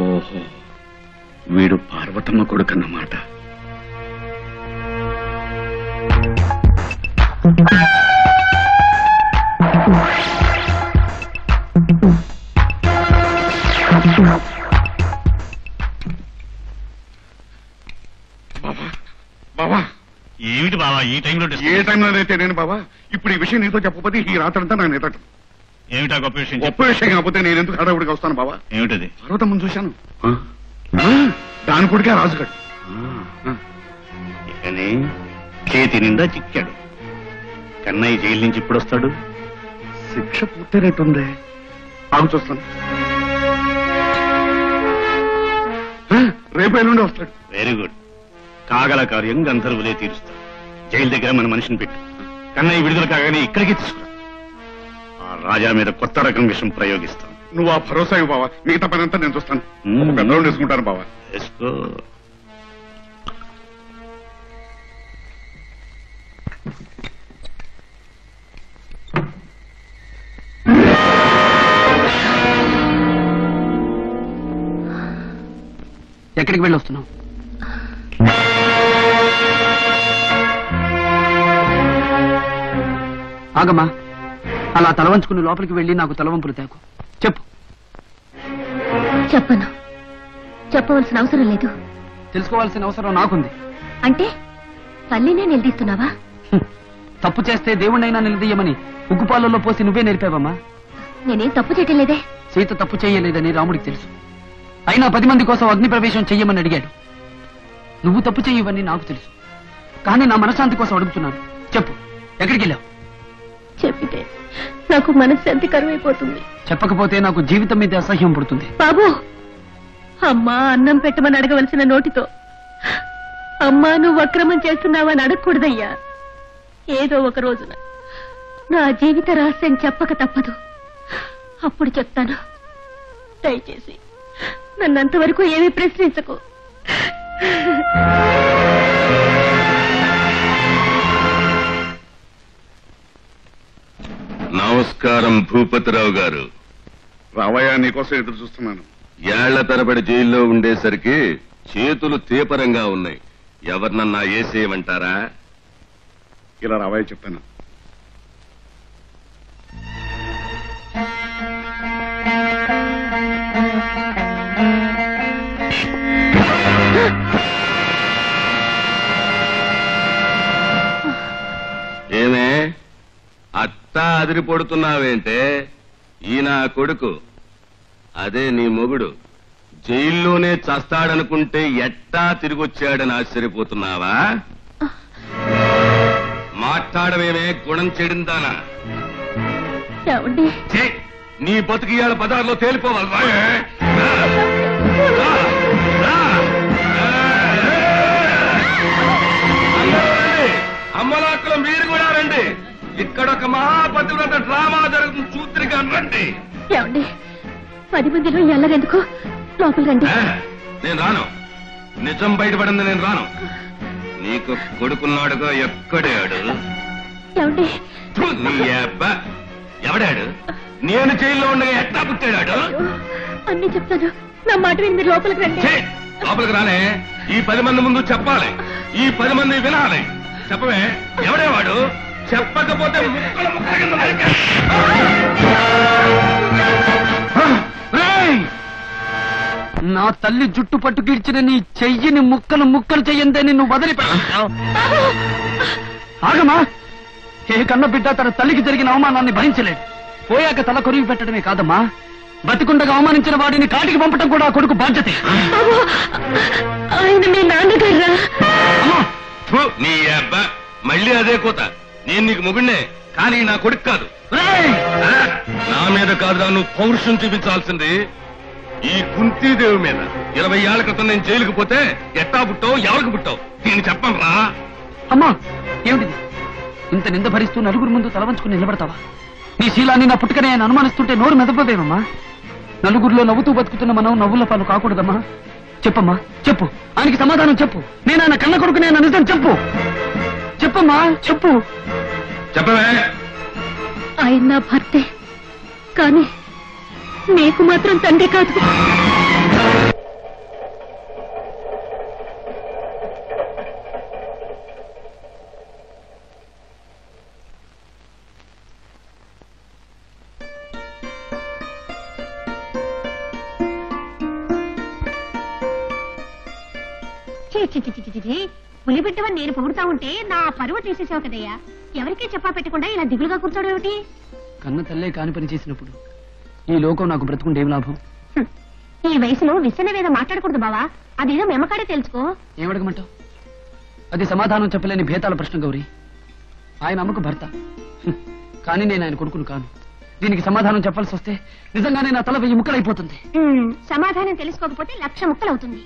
ఓహో, వీడు పార్వతమ్మ కొడుకన్నమాట. బావా, ఏమిటి బావా ఈ టైంలో? ఏ టైంలో అయితే నేను బావా, ఇప్పుడు ఈ విషయం నీతో చెప్పకపోతే ఈ రాత్రంతా నాకు నిదట. ఏమిటా గొప్ప విషయం? గొప్ప విషయం కాకపోతే నేను ఎందుకు హడావుడిగా వస్తాను బావా? ఏమిటది? పార్వతమ్మను చూశాను. దాని కొడుకే రాజుగాడు. ఇకనే చేతి నిండా చిక్కాడు. కన్నయ్య జైలు నుంచి ఇప్పుడు వస్తాడు? శిక్ష పూర్తయినట్టుంది. ఆగు చూస్తాను. రేపు ఎల్లుండి వస్తాడు. Very good. కాగల కార్యం గంధర్వులే తీరుస్తాడు. జైలు దగ్గర మన మనిషిని పెట్టు. కన్నయ్య విడుదల కాగానే ఇక్కడికి తీసుకురా. ఆ రాజా మీద కొత్త రకం విషయం ప్రయోగిస్తాను. నువ్వు ఆ భరోసా ఇవ్వు బావా, మిగతా పని అంతా నేను చూస్తాను. పెద్దవాళ్ళు తీసుకుంటాను బావా. వేసుకో. ఎక్కడికి వెళ్ళి వస్తున్నావు? ఆగమ్మా, అలా తలవంచుకుని లోపలికి వెళ్ళి నాకు తలవంపులు తేకు. చెప్పు. చెప్పను. చెప్పవలసిన అవసరం లేదు. తెలుసుకోవాల్సిన అవసరం నాకుంది. అంటే తల్లినే నిలదీస్తున్నావా? తప్పు చేస్తే దేవుణ్ణైనా నిలదీయమని ఉగ్గుపాలలో పోసి నువ్వే నేర్పావమ్మా. నేనేం తప్పు చేయటం లేదే. సీత తప్పు చేయలేదని రాముడికి తెలుసు. అయినా 10 మంది కోసం అగ్ని ప్రవేశం చెయ్యమని అడిగాడు. నువ్వు తప్పు చెయ్యవని నాకు తెలుసు, కానీ నా మనశ్శాంతి కోసం అడుగుతున్నాను. చెప్పు, ఎక్కడికి వెళ్ళావు? చెప్పితే నాకు మనశ్శాంతి కరువైపోతుంది. చెప్పకపోతే నాకు జీవితం మీద అసహ్యం పుడుతుంది. బాబు, అమ్మా అన్నం పెట్టమని అడగవలసిన నోటితో అమ్మా నువ్వు అక్రమం చేస్తున్నావని అడగకూడదయ్యా. ఏదో ఒక రోజున నా జీవిత రహస్యం చెప్పక తప్పదు. అప్పుడు చెప్తాను. దయచేసి నన్నంతవరకు ఏమీ ప్రశ్నించకు. నమస్కారం భూపతిరావు గారు. రావయ్యా, నీకోసం ఎదురు చూస్తున్నాను. ఏళ్ల తరబడి జైల్లో ఉండేసరికి చేతులు తీపరంగా ఉన్నాయి. ఎవరినన్నా ఏసేయమంటారా? ఇలా రావయ్య చెప్తాను. ఏమే అట్టా అదిరిపడుతున్నావేంటే? ఈయన కొడుకు, అదే నీ మొగుడు జైల్లోనే చస్తాడనుకుంటే ఎట్టా తిరిగొచ్చాడని ఆశ్చర్యపోతున్నావా? మాట్లాడమేమే గుణం చెడిందానా? నీ బతుకు ఇవాళ పదార్లో తేలిపోవాలి. అమ్మలాకులు మీరు కూడా రండి. ఇక్కడ ఒక మహాపతివ్రత డ్రామా జరుగుతుంది, చూత్రిగా రండి. ఏమండి 10 మందిలో ఎల్లరెందుకు? లోపల రండి. నేను రాను. నిజం బయటపడింది, నేను రాను. నీకు కొడుకున్నాడుగా, ఎక్కడాడు? ఏమండి నీ అబ్బా ఎవడాడు? నేను జైల్లో ఉండగా ఎట్టా పుట్టాడు? అన్ని చెప్తాను, నా మాట విని మీరు లోపలికి రండి. లోపలికి రానే. ఈ 10 మంది ముందు చెప్పాలి, ఈ 10 మంది వినాలి. చెప్పవే, ఎవడేవాడు? చెప్పకపోతే ముక్కలు ముక్కల కింద నా తల్లి జుట్టు పట్టు గీడ్చిన నీ చెయ్యిని ముక్కలు ముక్కలు చెయ్యందని నువ్వు వదిలిపెట్టావు. ఆగమా, ఏ కన్న బిడ్డ తన తల్లికి జరిగిన అవమానాన్ని భరించలేడు. పోయాక తల కొరివి పెట్టడమే కాదమ్మా, బతికుండగా అవమానించిన వాడిని కాటికి పంపటం కూడా ఆ కొడుకు బాధ్యతే. ఆయన మీ నాన్నగారా? నీ అబ్బా మళ్ళీ అదే కోత. నేను నీకు మొగుడినే, కానీ నా కొడుకు కాదు. నా మీద కాదురా నువ్వు పౌరుషం చూపించాల్సింది, ఈ కుంతీదేవి మీద. 20 ఏళ్ల క్రితం నేను జైలుకు పోతే ఎట్టా పుట్టావు, ఎవరికి పుట్టావు నేను చెప్పను రా. అమ్మా ఏమిటిది? ఇంత నింద భరిస్తూ నలుగురు ముందు తలవంచుకుని నిలబడతావా? నీ శీలాన్ని నా పుట్టుకనే ఆయన అనుమానిస్తుంటే నోరు మెదపదేమమ్మా. నలుగురిలో నవ్వుతూ బతుకుతున్న మనం నవ్వుల పాలు కాకూడదమ్మా. చెప్పమ్మా, చెప్పు. ఆయనకి సమాధానం చెప్పు. నేను ఆయన కన్న కొడుకు, నేను నిజం చెప్పు. చెప్పమ్మా, చెప్పు. చెప్పవే. ఆయన నా భర్తే, కానీ నీకు మాత్రం తండ్రి కాదు. పులిబిడ్డవని నేను పొగుడుతా ఉంటే నా పరువు తీసేసావు కదయ్యా. ఎవరికీ చెప్పా పెట్టకుండా ఇలా దిగులుగా కూర్చోడం ఏమిటి? కన్న తల్లే కాని పని చేసినప్పుడు ఈ లోకం నాకు బ్రతుకుంటే ఏం లాభం? ఈ వయసులో విసన వేద మాట్లాడకూడదు బావా. అదేదో మెమ్మకాడే తెలుసుకో. ఏమడగమంటావు? అది సమాధానం చెప్పలేని భేతాల ప్రశ్న గౌరీ. ఆయన అమ్మకు భర్త, కానీ నేను ఆయన కొడుకును కాను. దీనికి సమాధానం చెప్పాల్సి వస్తే నిజంగానే నా తల 1000 ముక్కలైపోతుంది. సమాధానం తెలుసుకోకపోతే 1,00,000 ముక్కలవుతుంది.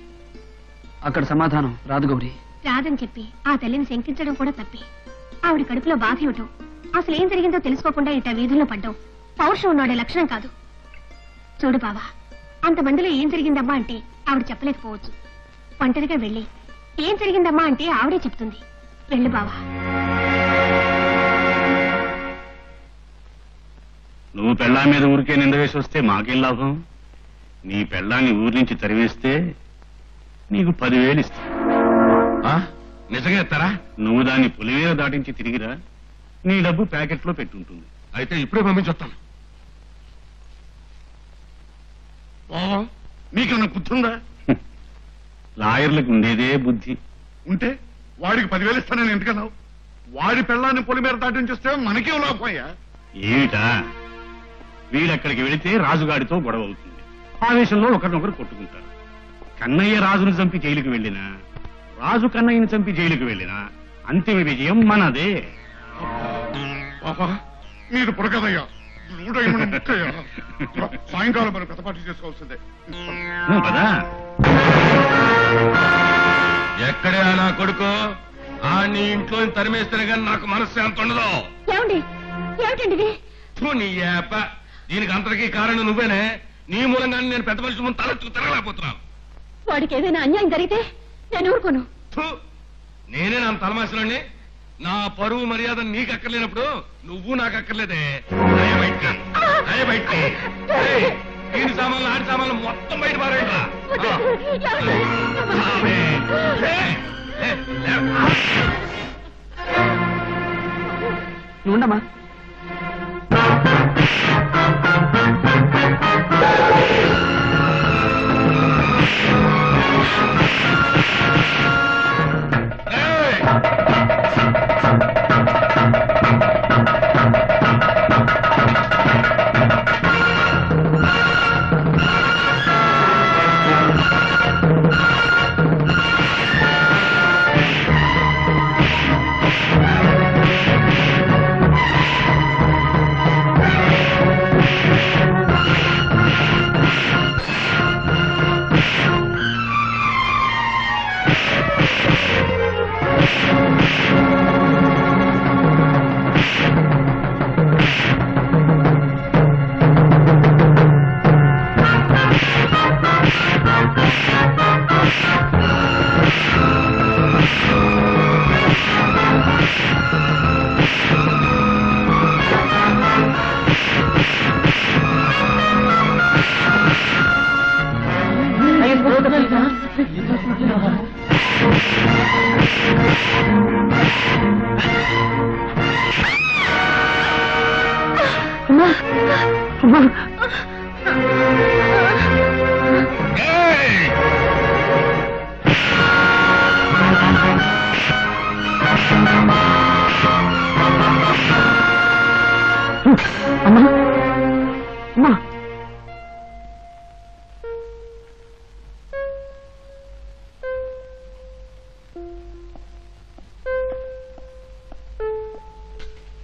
అక్కడ సమాధానం రాదు గౌరీ. రాదని చెప్పి ఆ తల్లిని శంకించడం కూడా తప్పి. ఆవిడ కడుపులో బాధ ఇవ్వటం, అసలు ఏం జరిగిందో తెలుసుకోకుండా ఇట వీధుల్లో పడ్డావు పౌరుషం ఉన్నాడే లక్షణం కాదు. చూడు బావా, అంతమందిలో ఏం జరిగిందమ్మా అంటే ఆవిడ చెప్పలేకపోవచ్చు. ఒంటరిగా వెళ్ళి ఏం జరిగిందమ్మా అంటే ఆవిడే చెప్తుంది. వెళ్ళు బావా. నువ్వు పెళ్ళా మీద ఊరికే నింద వేసి వస్తే మాకేం లాభం? నీ పెళ్ళాన్ని ఊరి నుంచి తరివేస్తే నీకు 10,000 ఇస్తా. నిజంగా ఇస్తారా? నువ్వు దాన్ని పులివేర దాటించి తిరిగిరా, నీ డబ్బు ప్యాకెట్లో పెట్టుంటుంది. అయితే ఇప్పుడే పంపించొస్తాను. నీకన్నా బుద్ధి ఉందా? లాయర్లకు ఉండేదే బుద్ధి. ఉంటే వాడికి 10,000 ఇస్తానని ఎందుకన్నావు? వాడి పెళ్ళాన్ని పొలి మీద దాటించేస్తే మనకేం లాభం అయ్యా? ఏమిటా, వీడక్కడికి వెళితే రాజుగాడితో గొడవ అవుతుంది. ఆవేశంలో ఒకరినొకరు కొట్టుకుంటారు. కన్నయ్య రాజును చంపి జైలుకు వెళ్ళినా, రాజు కన్నయ్యను చంపి జైలుకు వెళ్ళినా అంతిమ విజయం మనదే. మీరు పొరకదయ్యా, సాయంకాలం మనం పెద్దపాటి చేసుకోవాల్సిందే. పదా ఎక్కడే నా కొడుకు ఆ నీ ఇంట్లో తరిమేస్తేనే కానీ నాకు మనశ్శాంతి ఉండదు. ఏమండి ఏమిటండి నీ ఏప దీనికి అంతటికీ కారణం నువ్వేనే. నీ మూలంగానే నేను పెద్ద మనుషుల ముందు తలెత్తుకు తిరగలేకపోతున్నాను. వాడికి ఏదైనా అన్యాయం జరిగితే నేను ఊరుకోను. నేనే నా తలమాసినండి. నా పరువు మర్యాద నీకు అక్కర్లేనప్పుడు నువ్వు నాకు అక్కర్లేదే. బయట దీని సామాన్లు ఆడి సామాన్లు మొత్తం బయట పారేయండి. నువ్వుండమ్మా.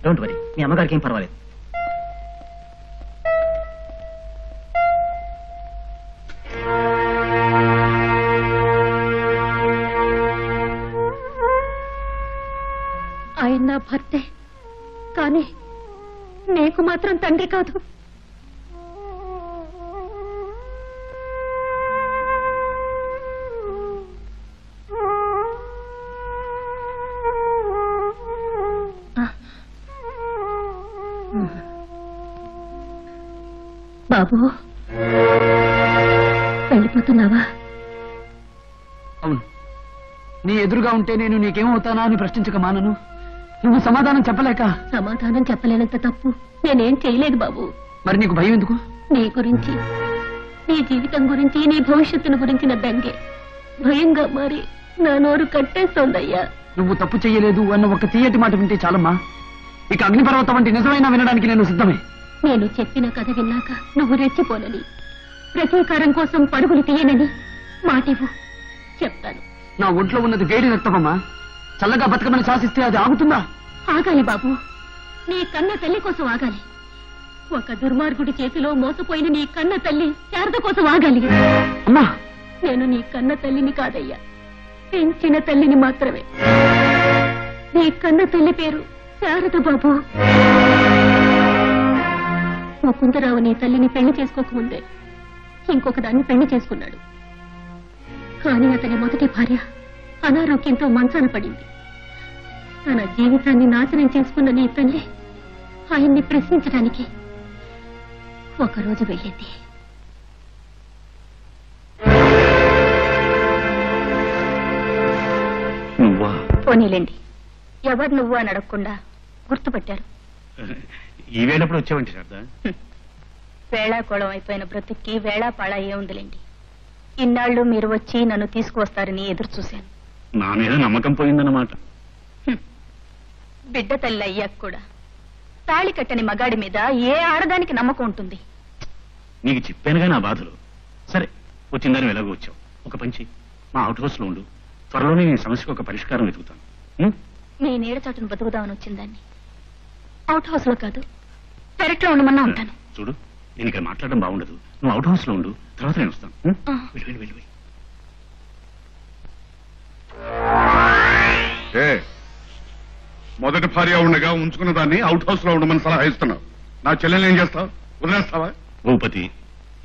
డోంట్ వరీ, మీ అమ్మగారికి ఏం పర్వాలేదు. ఆయన నా భర్తే, కానీ నీకు మాత్రం తండ్రి కాదు. బాబు, వెళ్ళిపోతున్నావా? అవును, నీ ఎదురుగా ఉంటే నేను నీకేమవుతానా అని ప్రశ్నించక మానను. నువ్వు సమాధానం చెప్పలేక. సమాధానం చెప్పలేనంత తప్పు నేనేం చేయలేదు బాబు. మరి నీకు భయం ఎందుకు? నీ గురించి, నీ జీవితం గురించి, నీ భవిష్యత్తును గురించిన బెంగే భయంగా మారి నా నోరు కట్టేస్తోందయ్యా. నువ్వు తప్పు చెయ్యలేదు అన్న ఒక తీయటి మాట వింటే చాలమ్మా. ఇక అగ్నిపర్వతం వంటి నిజమైనా వినడానికి నేను సిద్ధమే. నేను చెప్పిన కథ విన్నాక నువ్వు రెచ్చిపోనని, ప్రతీకారం కోసం పరుగులు తీయనని మాటివ్వు, చెప్తాను. నా ఒంట్లో ఉన్నది వేడి రక్తమమ్మా. చల్లగా బతకమని శాసిస్తే అది ఆగుతుందా? ఆగాలి బాబు, నీ కన్న తల్లి కోసం ఆగాలి. ఒక దుర్మార్గుడి చేతిలో మోసపోయిన నీ కన్న తల్లి శారద కోసం ఆగాలి. అమ్మా, నేను నీ కన్న తల్లిని కాదయ్యా, పెంచిన తల్లిని మాత్రమే. నీ కన్న తల్లి పేరు శారద బాబు. ముకుందరావు నీ తల్లిని పెళ్లి చేసుకోకముందే ఇంకొక దాన్ని పెళ్లి చేసుకున్నాడు. కానీ అతని మొదటి భార్య అనారోగ్యంతో మంచాన పడింది. తన జీవితాన్ని నాశనం చేసుకున్న నీ తల్లి ఆయన్ని ప్రశ్నించడానికి ఒకరోజు వెళ్ళింది. పోనీలేండి, ఎవరు నువ్వు అని అడగకుండా గుర్తుపట్టారు. ఈవేళప్పుడు వచ్చావంటి శారద? వేళాకోళం అయిపోయిన బ్రతుక్కి వేళాపాళ ఏముందిలేండి. ఇన్నాళ్ళు మీరు వచ్చి నన్ను తీసుకువస్తారని ఎదురు చూశాను. నా మీద నమ్మకం పోయిందన్నమాట. బిడ్డ తల్లి అయ్యాక కూడా తాళి కట్టని మగాడి మీద ఏ ఆడదానికి నమ్మకం ఉంటుంది? నీకు చెప్పానుగా నా బాధలు. సరే, వచ్చిందని ఎలాగో వచ్చావు. ఒక పంచి మా అవుట్ హౌస్ లో ఉండు. త్వరలోనే నేను సమస్యకు ఒక పరిష్కారం వెతుకుతాను. నీ నీడ చాటును బతుకుదామని వచ్చిందాన్ని అవుట్ హౌస్ లో కాదు, పెరట్లో ఉండమన్నా ఉంటాను. చూడు, నేను ఇక్కడ మాట్లాడడం బాగుండదు. నువ్వు అవుట్ హౌస్ లో ఉండు, తర్వాత నేను వస్తాను. వెళ్ళి. మొదటి భార్య ఉండగా ఉంచుకున్న దాన్ని అవుట్ హౌస్ లో ఉండమని సలహా ఇస్తున్నావు. నా చెల్లెల్ని ఏం చేస్తావు? వదిలేస్తావా? భూపతి,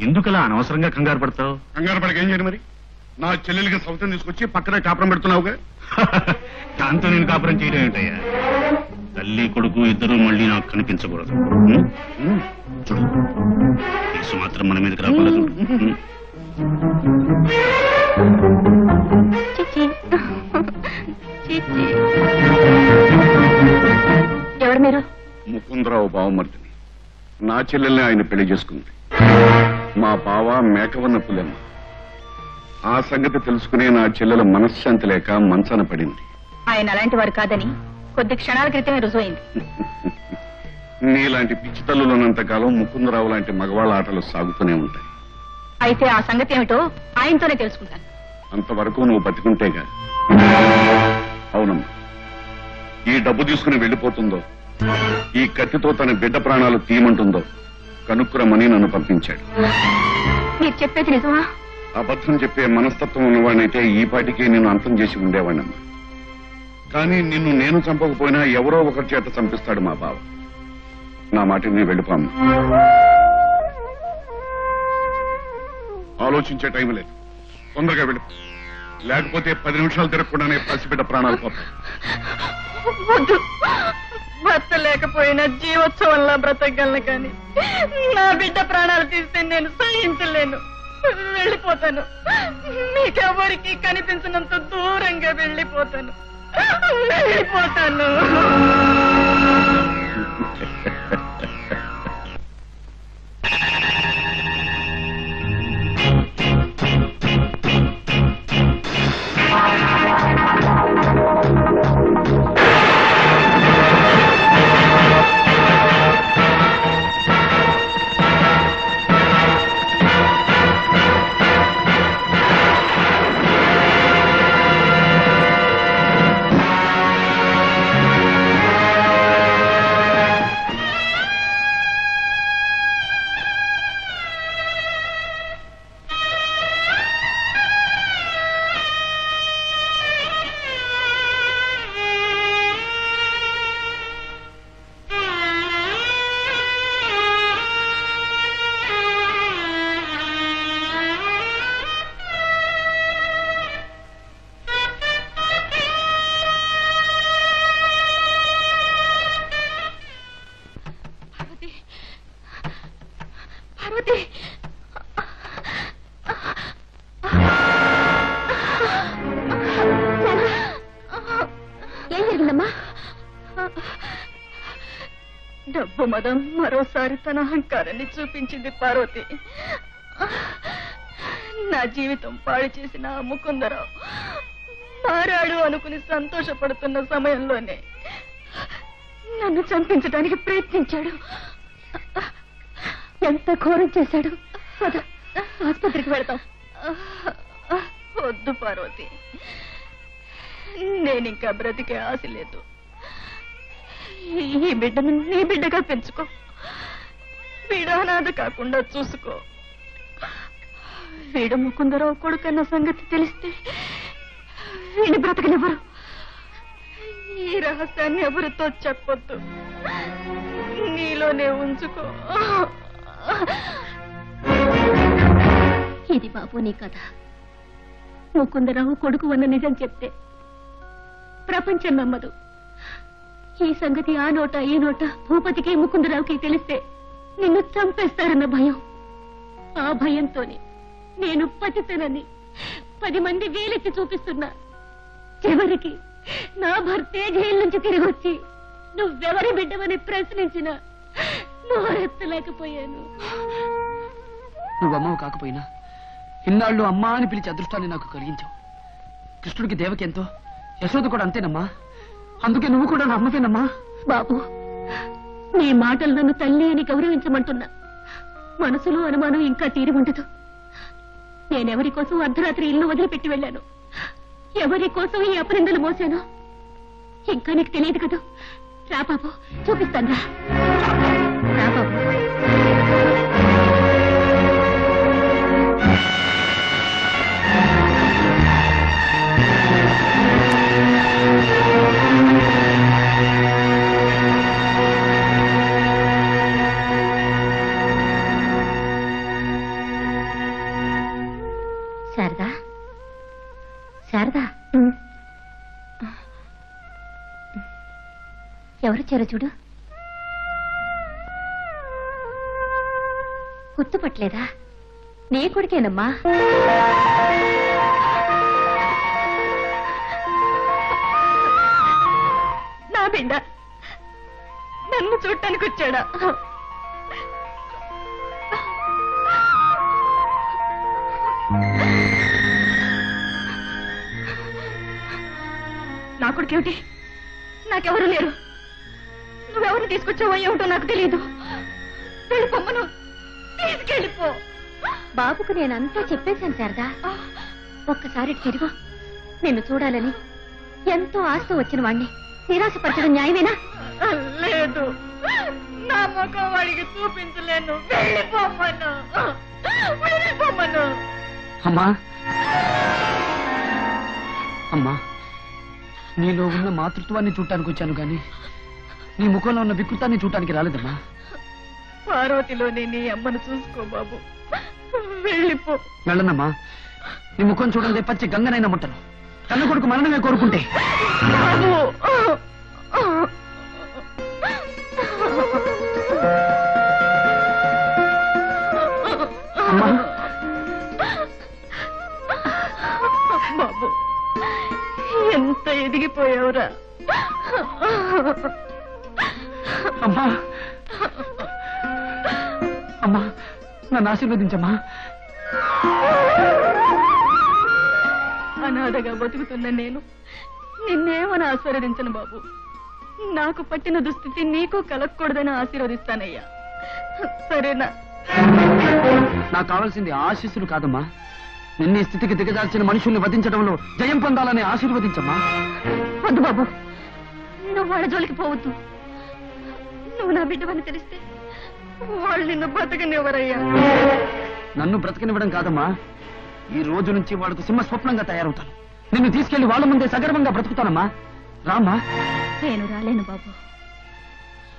ఎందుకలా అనవసరంగా కంగారు పడతావు? కంగారు పడక ఏం చేయను మరి? నా చెల్లెలికి సౌతం తీసుకొచ్చి పక్కనే కాపురం పెడుతున్నావుగా. దాంతో నేను కాపురం చేయడం ఏంటయ్యా? తల్లి కొడుకు ఇద్దరు మళ్ళీ నాకు కనిపించకూడదు. చూడు, కేసు మాత్రం మన మీదకి రాకూడదు. ఎవరు మీరు? ముకుందరావు బావమర్దిని. నా చెల్లెల్ని ఆయన పెళ్లి చేసుకుంది. మా బావ మేకవన్న పులెమ్మ. ఆ సంగతి తెలుసుకునే నా చెల్లెల మనశ్శాంతి లేక మంచాన పడింది. ఆయన అలాంటి వారు కాదని కొద్ది క్షణాల క్రితమే రుజువైంది. నీలాంటి పిచ్చి తల్లులున్నంత కాలం ముకుందరావు లాంటి మగవాళ్ళ ఆటలు సాగుతూనే ఉంటాయి. అయితే ఆ సంగతి ఏమిటో ఆయనతోనే తెలుసుకుంటాను. అంతవరకు నువ్వు బతికుంటేగా. అవునమ్మా, ఈ డబ్బు తీసుకుని వెళ్ళిపోతుందో, ఈ కత్తితో తన బిడ్డ ప్రాణాలు తీయమంటుందో కనుక్కురమని నన్ను పంపించాడు. మీరు చెప్పేది నిజమా? అబద్ధం చెప్పే మనస్తత్వం ఉన్నవాడినైతే ఈ పాటికి నేను అంతం చేసి ఉండేవాడినమ్మా. కానీ నిన్ను నేను చంపకపోయినా ఎవరో ఒకరి చేత చంపిస్తాడు మా బావ. నా మాట నీ వెళ్ళిపోమ్మా. ఆలోచించే టైం లేదు, తొందరగా వెళ్ళిపో. లేకపోతే 10 నిమిషాలు తిరగకుండానే పసిబిడ్డ ప్రాణాలు పోతాయి. భర్త లేకపోయినా జీవోత్సవంలా బ్రతకగలను, కానీ నా బిడ్డ ప్రాణాలు తీస్తే నేను సహించలేను. వెళ్ళిపోతాను. మీకెవరికి కనిపించినంత దూరంగా వెళ్ళిపోతాను. ఏం జరిగిందమ్మా? డబ్బు మదం మరోసారి తన అహంకారాన్ని చూపించింది పార్వతి. నా జీవితం పాడు చేసిన ఆ ముకుందరావు మారాడు అనుకుని సంతోషపడుతున్న సమయంలోనే నన్ను చంపించడానికి ప్రయత్నించాడు. ఎంత ఘోరం చేశాడు. ఆసుపత్రికి వెళతాం. వద్దు పార్వతి, నేనింకా బ్రతికే ఆశ లేదు. ఈ బిడ్డను నీ బిడ్డగా పెంచుకో. వీడు అనాథ కాకుండా చూసుకో. వీడు ముకుందరావు కొడుకన్న సంగతి తెలిస్తే వీడిని బ్రతకనివ్వరు. ఈ రహస్యాన్ని ఎవరితో చెప్పొద్దు, నీలోనే ఉంచుకో. ఇది బాబు నీ కథ. ముకుందరావు కొడుకు అన్న నిజం చెప్తే ప్రపంచం నమ్మదు. ఈ సంగతి ఆ నోట ఈ నోట భూపతికి ముకుందరావుకి తెలిస్తే నిన్ను చంపేస్తారన్న భయం. ఆ భయంతోనే నేను పతితనని 10 మంది వేలెత్తి చూపిస్తున్నా. చివరికి నా భర్తే జైలు నుంచి తిరిగి వచ్చి నువ్వెవరి బిడ్డవని ప్రశ్నించిన నోరెత్తలేకపోయాను. నువ్వమ్మవు కాకపోయినా ఇన్నాళ్ళు అమ్మా అని పిలిచి అదృష్టాన్ని నాకు కలిగించావు. కృష్ణుడికి దేవకి ఎంతో, యశోద కూడా అంతేనమ్మా. అందుకే నువ్వు కూడా నా అమ్మకేనమ్మా. బాబు, నీ మాటలు నన్ను తల్లి అని గౌరవించమంటున్నా. మనసులో అనుమానం ఇంకా తీరి ఉండదు. నేనెవరి కోసం అర్ధరాత్రి ఇల్లు వదిలిపెట్టి వెళ్ళాను, ఎవరి కోసం ఈ అపనిందలు మోసాను ఇంకా నీకు తెలియదు కదా. రా బాబు, చూపిస్తాను రా. శారదా శారదా ఎవరొచ్చారో చూడు. గుర్తుపట్టలేదా? నీ కొడుకేనమ్మా. నా బిడ్డ నన్ను చూడటానికి వచ్చాడా? నా కొడుకేమిటి? నాకెవరూ లేరు. నువ్వెవరు తీసుకొచ్చావో ఏమిటో నాకు తెలియదు. వెళ్ళిపోమ్మను, తీసుకెళ్ళిపో. బాబుకు నేనంతా చెప్పేశాను శారదా. ఒక్కసారి తిరుగు. నిన్ను చూడాలని ఎంతో ఆశతో వచ్చిన వాణ్ణి నిరాశపరచడం న్యాయమేనా? లేదు, నా ముఖం వాడికి చూపించలేను. వెళ్ళిపోమ్మను, వెళ్ళిపోమ్మను. అమ్మా అమ్మా, నీలో ఉన్న మాతృత్వాన్ని చూడటానికి వచ్చాను కానీ నీ ముఖంలో ఉన్న వికృతాన్ని చూడటానికి రాలేదమ్మా. పార్వతిలోనే నీ అమ్మను చూసుకో బాబు. వెళ్ళిపో. వెళ్ళనమ్మా. నీ ముఖం చూడండి పచ్చి గంగనైనా ముట్టను. కన్న కొడుకు మరణమే కోరుకుంటే. అమ్మా బాబు, ఎంత ఎదిగిపోయావురా. అమ్మా అమ్మా, నన్ను ఆశీర్వదించమ్మా. అనాథగా బతుకుతున్న నేను నిన్నేమని ఆశీర్వదించను బాబు. నాకు పట్టిన దుస్థితి నీకు కలగకూడదని ఆశీర్వదిస్తానయ్యా. సరేనా? నాకు కావాల్సింది ఆశీస్సులు కాదమ్మా. నిన్నే స్థితికి దిగజాల్చిన మనుషుల్ని వధించడంలో జయం పొందాలని ఆశీర్వదించమ్మా. వద్దు బాబు, నువ్వు వాళ్ళ జోలికి పోవద్దు. నువ్వు నా బిడ్డవని తెలిస్తే వాళ్ళు నిన్ను బ్రతకనివ్వరయ్యా. నన్ను బ్రతకనివ్వడం కాదమ్మా, ఈ రోజు నుంచి వాళ్ళకు సింహ స్వప్నంగా తయారవుతాను. నిన్ను తీసుకెళ్లి వాళ్ళ ముందే సగర్వంగా బ్రతుకుతానమ్మా. రామ్మా. నేను రాలేను బాబు.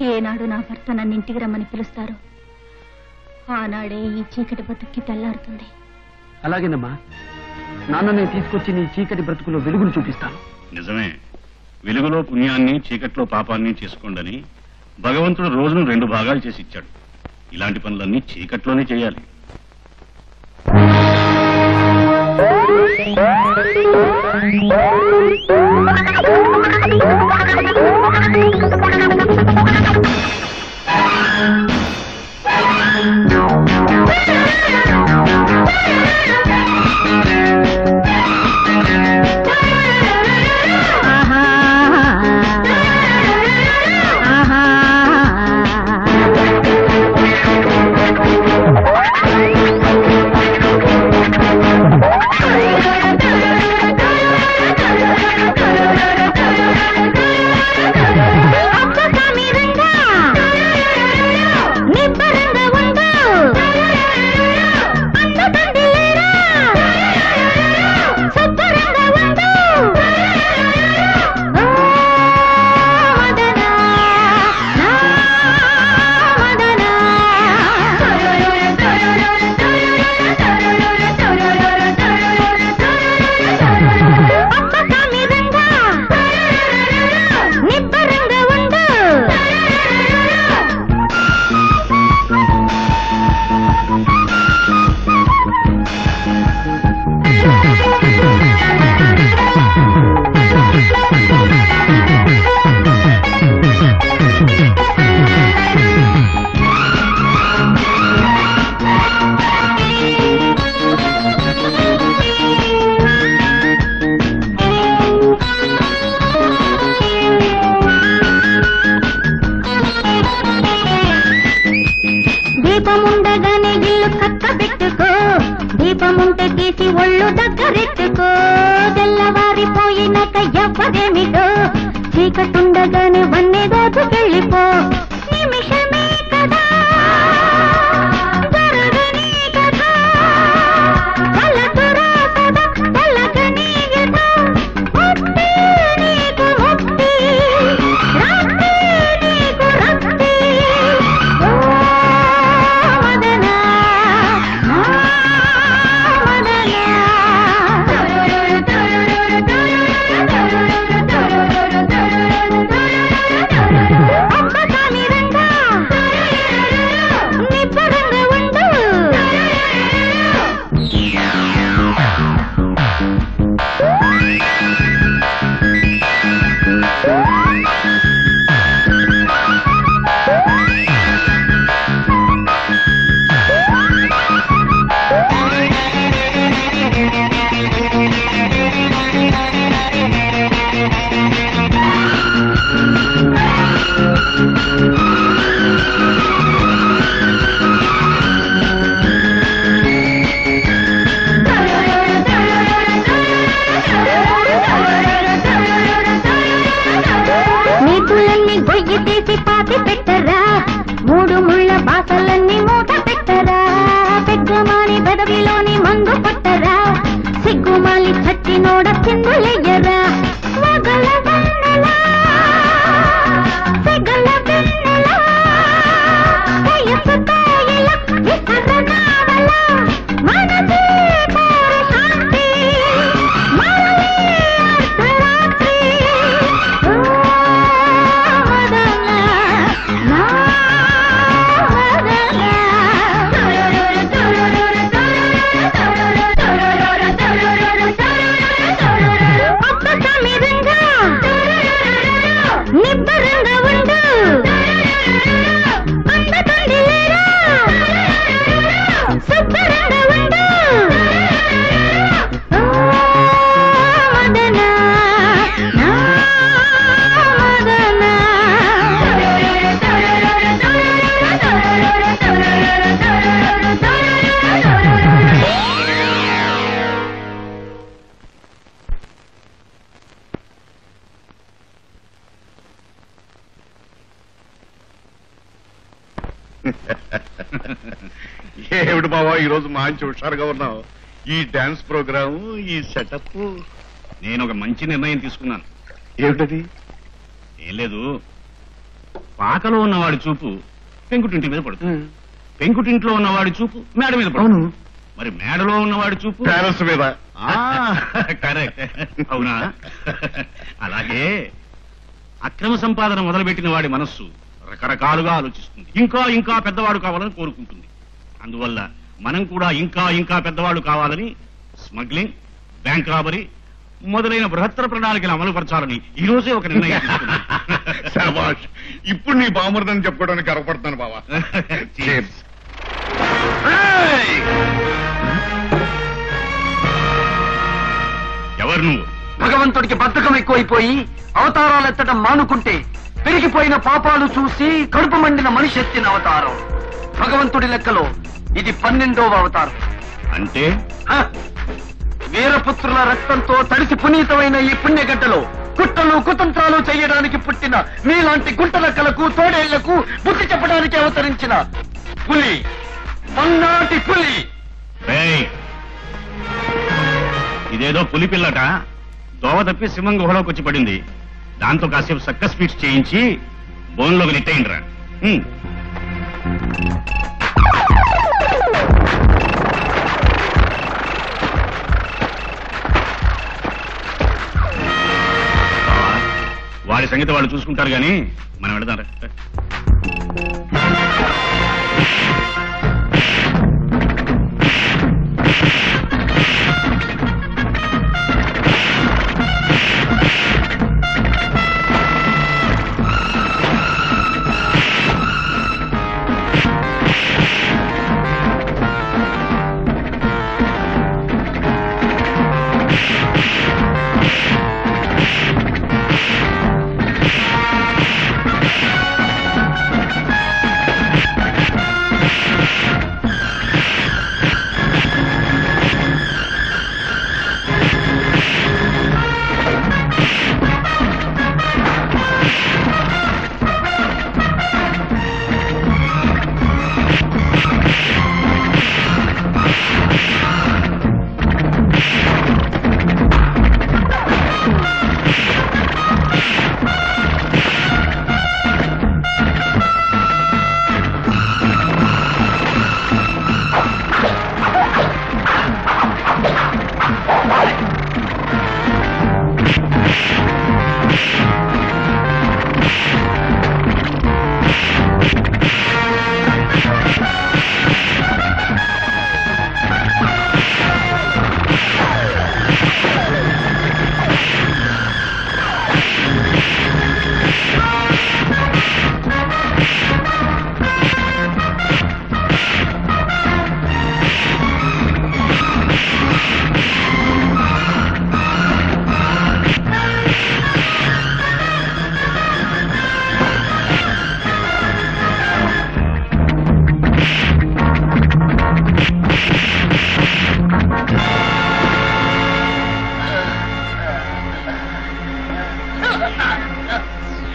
ఏనాడు నా భర్త నన్ను ఇంటికి రమ్మని పిలుస్తారు, ఆనాడే ఈ చీకటి బతుక్కి తెల్లారుతుంది. అలాగేనమ్మా, నాన్ననే తీసుకొచ్చి నీ చీకటి బ్రతుకులో వెలుగును చూపిస్తాను. నిజమే, వెలుగులో పుణ్యాన్ని చీకట్లో పాపాన్ని చేసుకోండని భగవంతుడు రోజును 2 భాగాలు చేసి ఇచ్చాడు. ఇలాంటి పనులన్నీ చీకట్లోనే చేయాలి. దీపముండగానే ఇల్లు చక్క పెట్టుకో, దీపముంటే తీసి ఒళ్ళు దగ్గరెట్టుకో. తెల్లవారిపోయినాక ఎవ్వరేమిటో, చీకటుండగానే వన్నే దోచుకెళ్ళిపో. నిమిషమే కదా గొయ్యి తీసి పాతి పెట్టరా, 3 ముళ్ళ బాసలన్నీ మూట పెట్టరా, పెగ్గమాని పెదవిలోని మందు పట్టరా, సిగ్గుమాలి చచ్చినోడ చిందులెయ్యరా, వగల వెన్నెల సెగల వెన్నెల వయసు కోయిల విసర నావల మనసే కోరి శాంతి మరలి అర్ధరాత్రి మదన నా నిబ్బరంగా ఉండు అందకండి లేరా సుబ్బరంగా ఉండు మదన నా మదన ఏమిటి బావా ఈ రోజు మంచి హుషారుగా ఉన్నావు? ఈ డాన్స్ ప్రోగ్రాము, ఈ సెటప్. నేను ఒక మంచి నిర్ణయం తీసుకున్నాను. ఏమిటది? ఏం లేదు, పాకలో ఉన్నవాడి చూపు పెంకుటింటి మీద పడుతుంది, పెంకుటింట్లో ఉన్నవాడి చూపు మేడ మీద పడుతుంది, మరి మేడలో ఉన్నవాడి చూపు ప్యాలెస్ మీద. కరెక్ట్, అవునా? అలాగే అక్రమ సంపాదన మొదలుపెట్టిన వాడి మనస్సు రకరకాలుగా ఆలోచిస్తుంది, ఇంకా ఇంకా పెద్దవాడు కావాలని కోరుకుంటుంది. అందువల్ల మనం కూడా ఇంకా ఇంకా పెద్దవాళ్ళు కావాలని స్మగ్లింగ్, బ్యాంక్ రాబరీ మొదలైన బృహత్తర ప్రణాళికలు అమలుపరచాలని ఈ రోజే ఒక నిర్ణయం తీసుకున్నాం. శభాష్, ఇప్పుడు నీ బామర్దని చెప్పుకోవడానికి గర్వపడుతున్నాను బావా. ఎవరు నువ్వు? భగవంతుడికి బద్ధకం ఎక్కువైపోయి అవతారాలు ఎత్తడం మానుకుంటే పెరిగిపోయిన పాపాలు చూసి కడుపు మండిన మనిషి ఎత్తిన అవతారం. భగవంతుడి లెక్కలో ఇది 12వ అవతారం. అంటే వీరపుత్రుల రక్తంతో తడిసి పునీతమైన ఈ పుణ్యగడ్డలో కుట్రలు కుతంత్రాలు చేయడానికి పుట్టిన మీలాంటి గుంటలక్కలకు తోడేళ్లకు బుద్ధి చెప్పడానికి అవతరించిన పులి, పన్నాటి పులి. ఇదేదో పులి పిల్లట దోవ తప్పి సింహం గుహలోకి వచ్చి పడింది. దాంతో కాసేపు సక్క స్పీడ్స్ చేయించి బోన్లోకి నెట్టేయండిరా. వాడి సంగతి వాళ్ళు చూసుకుంటారు గాని మనం వెళదాం.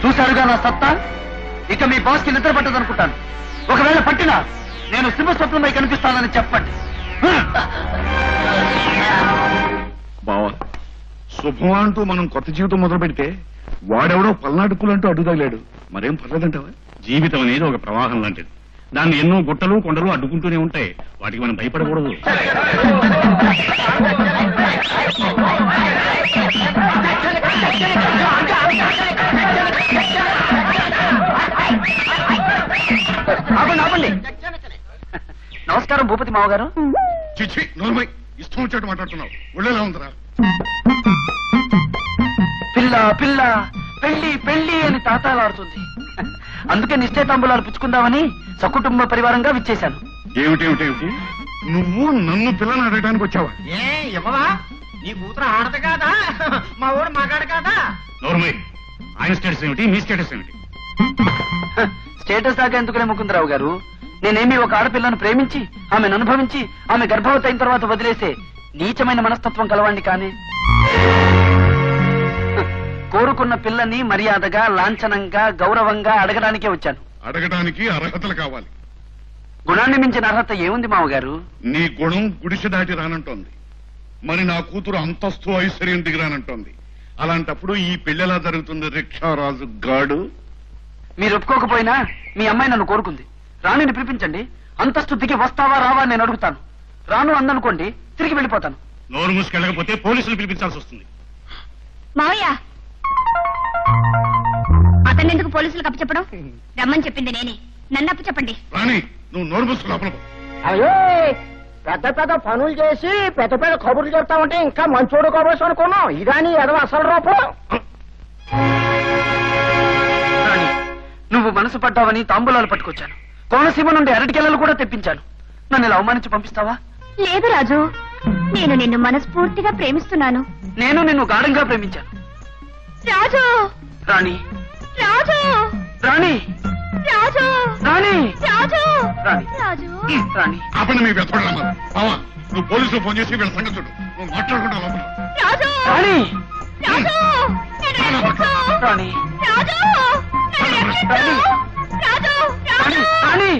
చూశారుగా నా సత్తా. ఇక మీ బాస్ కి నిద్ర పట్టదనుకుంటాను. ఒకవేళ పట్టినా నేను సింహస్వప్నమై కనిపిస్తానని చెప్పండి. బావా, శుభం అంటూ మనం కొత్త జీవితం మొదలు పెడితే వాడెవడో పల్నాడుకులు అంటూ అడ్డు తగిలాడు. మరేం పర్లేదంటావా? జీవితం అనేది ఒక ప్రవాహం లాంటిది. దాన్ని ఎన్నో గుట్టలు కొండలు అడ్డుకుంటూనే ఉంటాయి. వాటికి మనం భయపడకూడదు. ఆపండి. నమస్కారం భూపతి మావగారు. చిచ్చి నోర్మై, ఇష్టం వచ్చేట్టు మాట్లాడుతున్నావు. ఒళ్ళేలా ఉందిరా? పిల్ల పిల్ల పెళ్లి పెళ్లి అని తాతాలాడుతుంది. అందుకే నిశ్చయితాంబులాలు పుచ్చుకుందామని సకుటుంబ పరివారంగా విచ్చేశాను. ఏమిటేమిటేమిటి? నువ్వు నన్ను పిల్లని అడగడానికి వచ్చావా? ఏ ఇవ్వవా? నీ కూతురు ఆడదు కాదా? మా ఊరు మగాడు కాదా? నోర్మై, ఆయన స్టేటస్ ఏమిటి, మీ స్టేటస్ ఏమిటి? స్టేటస్ దాకా ఎందుకులే ముకుందరావు గారు. నేనేమి ఒక ఆడపిల్లను ప్రేమించి ఆమెను అనుభవించి ఆమె గర్భవతి అయిన తర్వాత వదిలేసే నీచమైన మనస్తత్వం కలవాణ్ణి కానీ. కోరుకున్న పిల్లని మర్యాదగా లాంఛనంగా గౌరవంగా అడగడానికే వచ్చాను. అడగడానికి అర్హతలు కావాలి. గుణాన్ని మించిన అర్హత ఏముంది మావగారు? నీ గుణం గుడిసె దాటి రానంటోంది. మరి నా కూతురు అంతస్తు ఐశ్వర్యం దిగిరానంటోంది. అలాంటప్పుడు ఈ పెళ్లిలా జరుగుతుంది రిక్షారాజు గాడు. మీరు ఒప్పుకోకపోయినా మీ అమ్మాయి నన్ను కోరుకుంది. రాణిని పిలిపించండి. అంతస్తు దిగి వస్తావా రావా నేను అడుగుతాను. రాను అందనుకోండి, తిరిగి వెళ్ళిపోతాను. నోరు మూసుకెళ్ళకపోతే పోలీసులు పిలిపించాల్సి వస్తుంది. మావయ్య, అతన్ని ఎందుకు పోలీసులకు అప్పచెప్పడం? రమ్మని చెప్పింది నేనే. నన్ను అప్పచెప్పండి. రాణి, నువ్వు నోరు మూసుకు లోపల పో. అయ్యో, పెద్ద పెద్ద పనులు చేసి పెద్ద పెద్ద కబుర్లు చెప్తామంటే ఇంకా మంచోడు కబుర్స్ అనుకున్నాం. ఇదాని ఎడవ అసలు రూపం. రాణి, నువ్వు మనసు పడ్డావని తాంబూలాలు పట్టుకొచ్చాను. కోనసీమ నుండి అరటికెల్లలు కూడా తెప్పించాను. నన్ను ఇలా అవమానించి పంపిస్తావా? లేదు రాజు, నేను నిన్ను మనస్ఫూర్తిగా ప్రేమిస్తున్నాను. నేను నిన్ను గాఢంగా ప్రేమించాను. రాజు, రాణి, రాజు, రాణి, రాజు, రాణి, రాజు, రాణి, రాజు. రాణి. ఆపండి మీ వెతకడమ్మా. బావా, నువ్వు పోలీసులు ఫోన్ చేసి వీళ్ళ సంగతి చూడు. నువ్వు మాట్లాడుకుంటా లోపల. రాజు, రాణి, రాజు, నన్ను రక్షించు. రాణి, రాజు, నన్ను రక్షించు. రాజు, రాణి, రాజు. రాణి.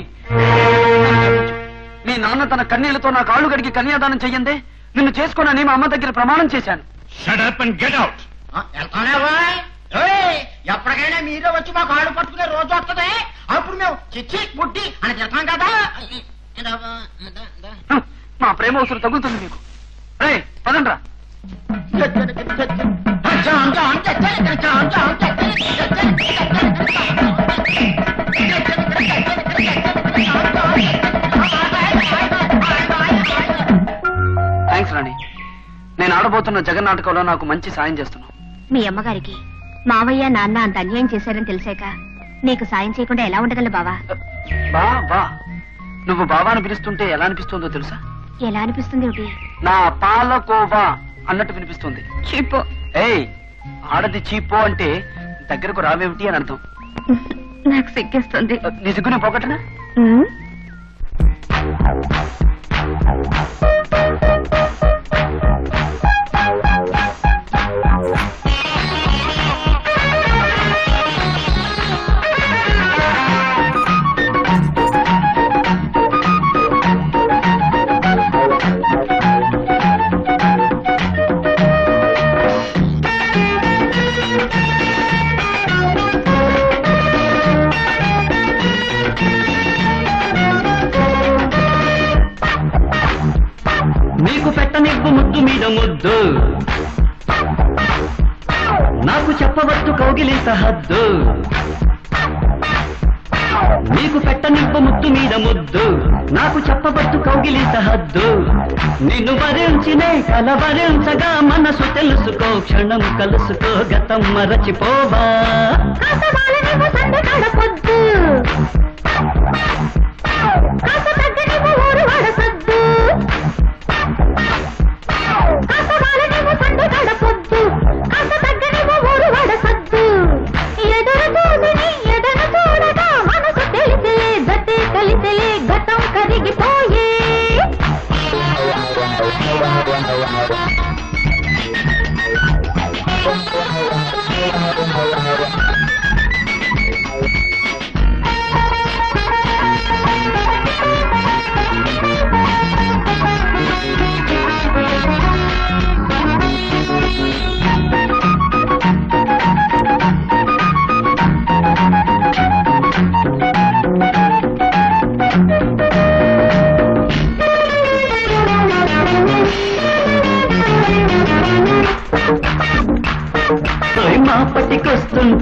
మీ నాన్న తన కన్నీళ్లతో నా కాళ్ళు గడికి కన్యాదానం చెయ్యందే నిన్ను చేసుకోనని మా అమ్మ దగ్గర ప్రమాణం చేశాను. Shut up and get out. వెళ్తానే బాయ్. ఎప్పటికైనా మీరే వచ్చి మా కాళ్ళు పట్టుకునే రోజు వస్తుంది. అప్పుడు మేము చిచ్చి పుట్టి అని తిడతాం కదా. మా ప్రేమ అవసరం తగులుతుంది మీకు. రే పదండ్రా. థ్యాంక్స్ రాణి. నేను ఆడబోతున్న జగన్నాటకంలో నాకు మంచి సాయం చేస్తున్నావు. మీ అమ్మగారికి మావయ్య నాన్న అంత అన్యాయం చేశారని తెలిసాక నీకు సాయం చేయకుండా ఎలా ఉండగలరు బావా? బా బా నువ్వు బాబాను పిలుస్తుంటే ఎలా అనిపిస్తుందో తెలుసా? ఎలా అనిపిస్తుంది ఒకటి? నా పాలకోవా అన్నట్టు వినిపిస్తుంది. చీపో. ఏయ్, ఆడది చీపో అంటే దగ్గరకు రావేమిటి అని అర్థం. నాకు సిగ్గేస్తుంది. నీ సిగ్గునే పోగొట్టనా? నీకు పెట్టనివ్వు ముద్దు మీద ముద్దు, నాకు చెప్పవచ్చు కౌగిలి సహద్దు. నీకు పెట్టనివ్వు ముద్దు మీద ముద్దు, నాకు చెప్పవచ్చు కౌగిలి సహద్దు. నిన్ను వరించినే కలవరించగా మనసు తెలుసుకో, క్షణం కలుసుకో, గతం మరచిపోవా.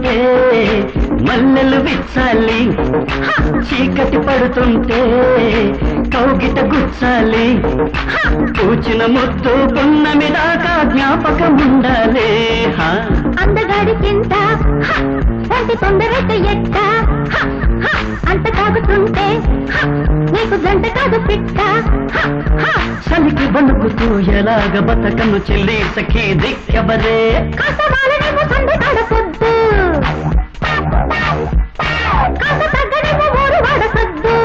పడుతుంటే మల్లెలు విచ్చాలి, చీకటి పడుతుంటే కౌగిట గుచ్చాలి, పూచిన ముద్దు పున్నమి దాకా జ్ఞాపకం ఉండాలి. అందగాడి చింత వంటి తొందరట ఎట్ట అంత కాగుతుంటే నీకు జంట కాదు పిట్ట. చలికి బణుకుతూ ఎలాగ బతకను చెల్లి సఖీ దిక్కబరే. కాస్త వాళ్ళనేమో సందగాడ పొద్దు, కాస్త తగ్గనేమో ఊరు వాడ సద్దు.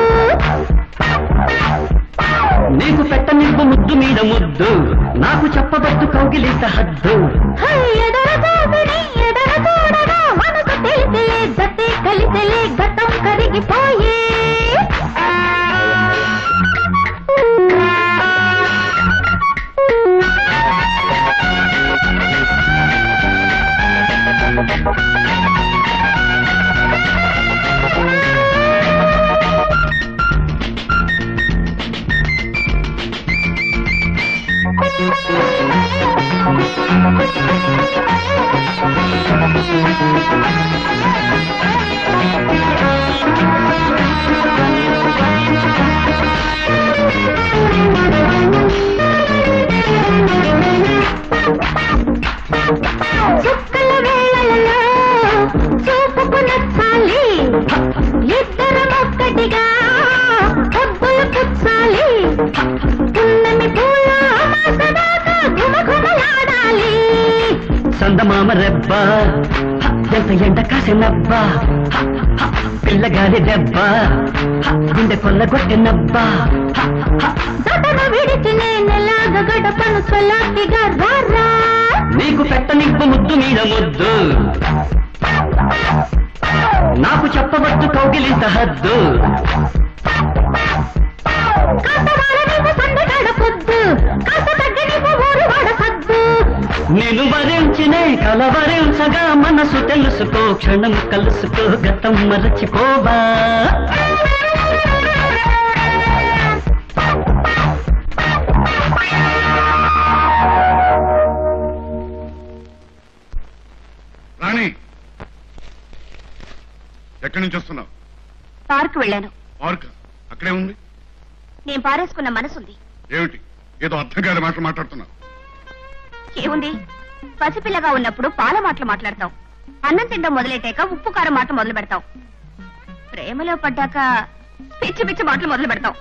నీకు పెట్టనివ్వు ముద్దు మీద ముద్దు, నాకు చెప్పబట్టు కౌగిలిత హద్దు. ఎదర తోపిడి ఎదర తోడగా మనసు తెలిసలే గతే కలిసలే గతం కరిగిపోయే. చుక్కల వేళలలో చూపుకు నచ్చాలి, ఇద్దరం ఒక్కటిగా పొద్దులు పుచ్చాలి, పున్నమి పూల అమాసదాకా ఘుమఘుమలాడాలి. సందమామ రెబ్బ ఎంత ఎండ కాసినబ్బ, పిల్లగాలి దెబ్బ గుండె కొల్లగొట్టినబ్బా. జతను విడిచి నేనెలాగ గడపను చలాకిగా రారా. నీకు పెట్టనివ్వు ముద్దు మీద ముద్దు, నాకు చెప్పవద్దు కౌగిలింత హద్దు. కాస్త వాళ్ళనేమో సందగాడ పొద్దు, కాస్త తగ్గనేమో ఊరు వాడ సద్దు. నేను వరించినే కలవరించగా మనసు తెలుసుకో, క్షణం కలుసుకో, గతం మరచిపోవా. రాణి, ఎక్కడి నుంచి వస్తున్నావు? పార్క్ వెళ్ళాను. పార్క్ అక్కడే ఉంది. నేను పారేసుకున్న మనసుంది. ఏమిటి ఏదో అర్థం కాని మాటలు మాట్లాడుతున్నావు? ఏముంది, పసిపిల్లగా ఉన్నప్పుడు పాల మాటలు మాట్లాడతాం, అన్నం తిండం మొదలెట్టాక ఉప్పు కారం మాట మొదలు పెడతాం, ప్రేమలో పడ్డాక పిచ్చి పిచ్చి మాటలు మొదలు పెడతాం.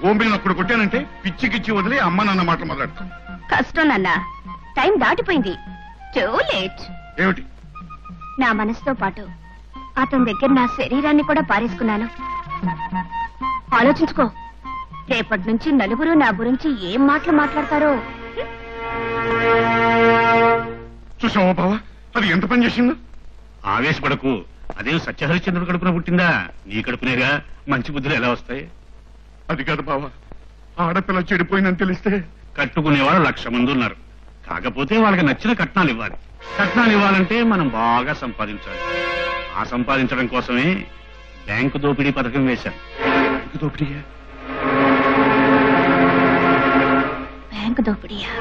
ఓంబిల్ని అప్పుడు కొట్టానంటే పిచ్చి కిచ్చి వదిలి అమ్మ నాన్న మాటలు మాట్లాడతాం. కష్టం నాన్న, టైం దాటిపోయింది. Too late. ఏమిటి? నా మనసుతో పాటు అతని దగ్గర నా శరీరాన్ని కూడా పారేసుకున్నాను. ఆలోచించుకో, రేపటి నుంచి నలుగురు నా గురించి ఏం మాటలు మాట్లాడతారో. చూసావా బావా, అది ఎంత పని చేసిందో? ఆవేశపడకు, అదే సత్యహరిశ్చంద్రుడు కడుపున పుట్టిందా? నీ కడుపునేగా, మంచి బుద్ధులు ఎలా వస్తాయి? అది కాదు బావా, ఆడపిల్ల చెడిపోయిందని తెలిస్తే కట్టుకునేవాళ్ళు 1,00,000 మంది ఉన్నారు. కాకపోతే వాళ్ళకి నచ్చిన కట్నాలు ఇవ్వాలి. కట్నాలు ఇవ్వాలంటే మనం బాగా సంపాదించాలి. ఆ సంపాదించడం కోసమే బ్యాంకు దోపిడీ పథకం వేశాం. దోపిడీయా? బ్యాంకు దోపిడీయా?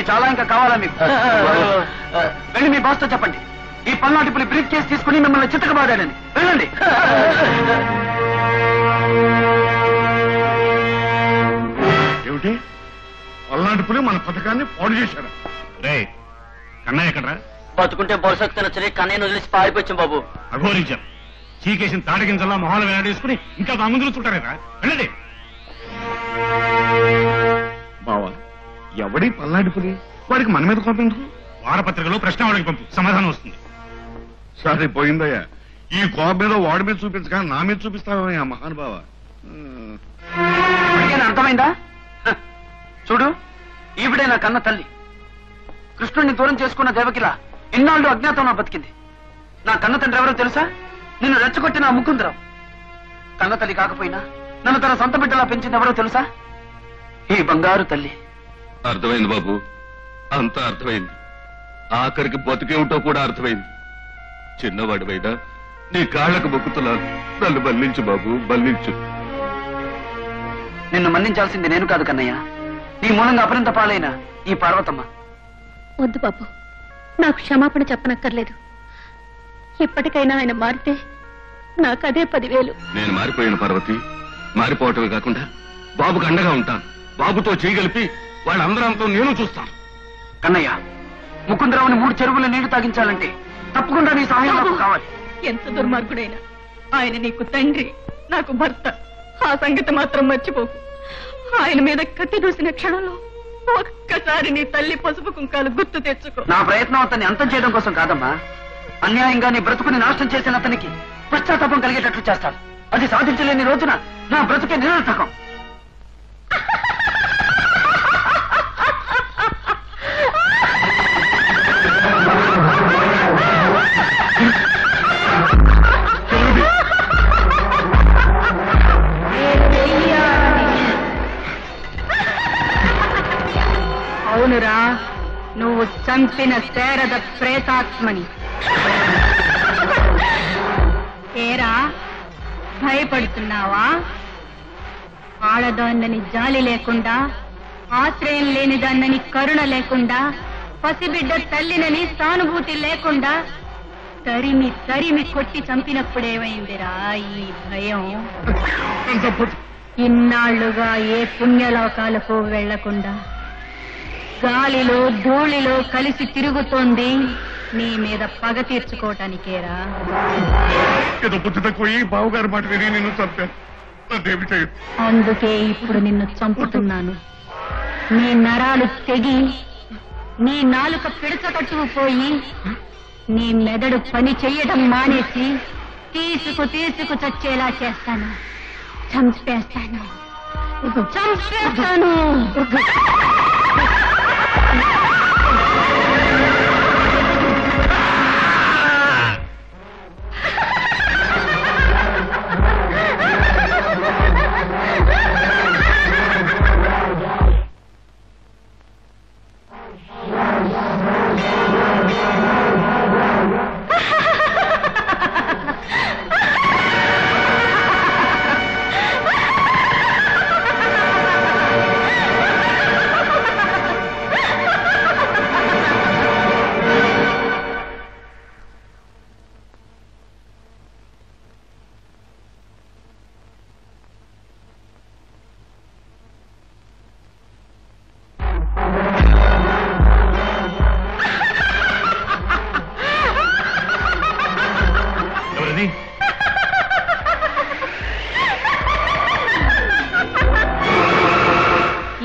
ఇవి చాలా ఇంకా కావాలా మీకు? వెళ్ళి మీ బాస్తో చెప్పండి, ఈ పల్నాటి పులి బ్రీఫ్ కేసు తీసుకుని మిమ్మల్ని చిత్తకబాడాడని. వెళ్ళండి. ఏమిటి పల్నాటి పులి మన పథకాన్ని పాడు చేశాడు? రే కన్నయ్య ఎక్కడ్రా? బతుకుంటే బొలసకు తినొచ్చని కన్నయ్యను వదిలేసి పారిపోయాం బాబు. అఘోరించారు. చీకేసిన తాటగింజల్లా మొహాలు వేలాడేసుకుని ఇంకా మా ముందు చుట్టారేరా? వెళ్ళండి. బావా ఎవడి పల్నాటి పులి? వాడికి మన మీద కోపేందుకు? వారపత్రికలో ప్రశ్నావళికి పంపు, సమాధానం వస్తుంది. సరే పోయిందయ్యా. ఈ కోపం మీద వాడి మీద చూపించగా నా మీద చూపిస్తావయ్యా మహానుభావ. అర్థమైందా? చూడు, ఈవిడే నా కన్న తల్లి. కృష్ణుడిని దూరం చేసుకున్న దేవకిలా ఇన్నాళ్ళు అజ్ఞాతంలో బతికింది. నా కన్న తండ్రి ఎవరో తెలుసా? నిన్ను రెచ్చగొట్టిన ముకుందరావు. కన్న తల్లి కాకపోయినా నన్ను తన సొంత బిడ్డలా పెంచింది ఎవరో తెలుసా? ఈ బంగారు తల్లి. అర్థమైంది బాబు, అంతా అర్థమైంది. ఆఖరికి బతుకేమిటో కూడా అర్థమైంది. చిన్నవాడివైనా నీ కాళ్లకు మొక్కుతున్నాను, నన్ను బల్లించు బాబు, బల్లించు. నిన్ను మన్నించాల్సింది నేను కాదు కన్నయ్య, నీ మూలంగా అపరింత పాలైన ఈ పార్వతమ్మ. వద్దు బాబు, నాకు క్షమాపణ చెప్పనక్కర్లేదు. ఇప్పటికైనా ఆయన మారితే నాకదే 10,000. నేను మారిపోయాను పార్వతి. మారిపోవటమే కాకుండా బాబుకు అండగా ఉంటాను. బాబుతో చేయగలిపి వాళ్ళందరంతో నేను చూస్తాను. కన్నయ్య, ముకుందరావుని 3 చెరువుల నీళ్లు తాగించాలంటే తప్పకుండా నీ సహాయం నాకు కావాలి. ఎంత దుర్మార్గుడైనా ఆయన నీకు తండ్రి, నాకు భర్త. ఆ సంగతి మాత్రం మర్చిపోకు. ఆయన మీద కత్తి దూసిన క్షణంలో ఒక్కసారి నీ తల్లి పసుపు కుంకాలు గుర్తు తెచ్చుకో. నా ప్రయత్నం అతన్ని అంతం చేయడం కోసం కాదమ్మా, అన్యాయంగా నీ బ్రతుకుని నాశనం చేసిన అతనికి పశ్చాత్తాపం కలిగేటట్లు చేస్తాను. అది సాధించలేని రోజున నా బ్రతుకే నిరర్థకం. అవునురా, నువ్వు చంపిన శారద ప్రేతాత్మని. ఏరా, భయపడుతున్నావా? ఆడదాన్నని జాలి లేకుండా, ఆశ్రయం లేని దాన్నని కరుణ లేకుండా, పసిబిడ్డ తల్లినని సానుభూతి లేకుండా తరిమి తరిమి కొట్టి చంపినప్పుడేమైందిరా ఈ భయం? ఇన్నాళ్లుగా ఏ పుణ్యలోకాలకు వెళ్లకుండా గాలిలో ధూళిలో కలిసి తిరుగుతోంది నీ మీద పగ తీర్చుకోవటానికేరా. ఏదో బుద్ధి తక్కువ బావుగారి మాట విని నిన్ను చంపాను. నన్నేమి చేయు. అందుకే ఇప్పుడు నిన్ను చంపుతున్నాను. నీ నరాలు తెగి, నీ నాలుక పిడచకట్టుకుపోయి, నీ మెదడు పని చెయ్యడం మానేసి తీసుకు చచ్చేలా చేస్తాను. చంపేస్తాను.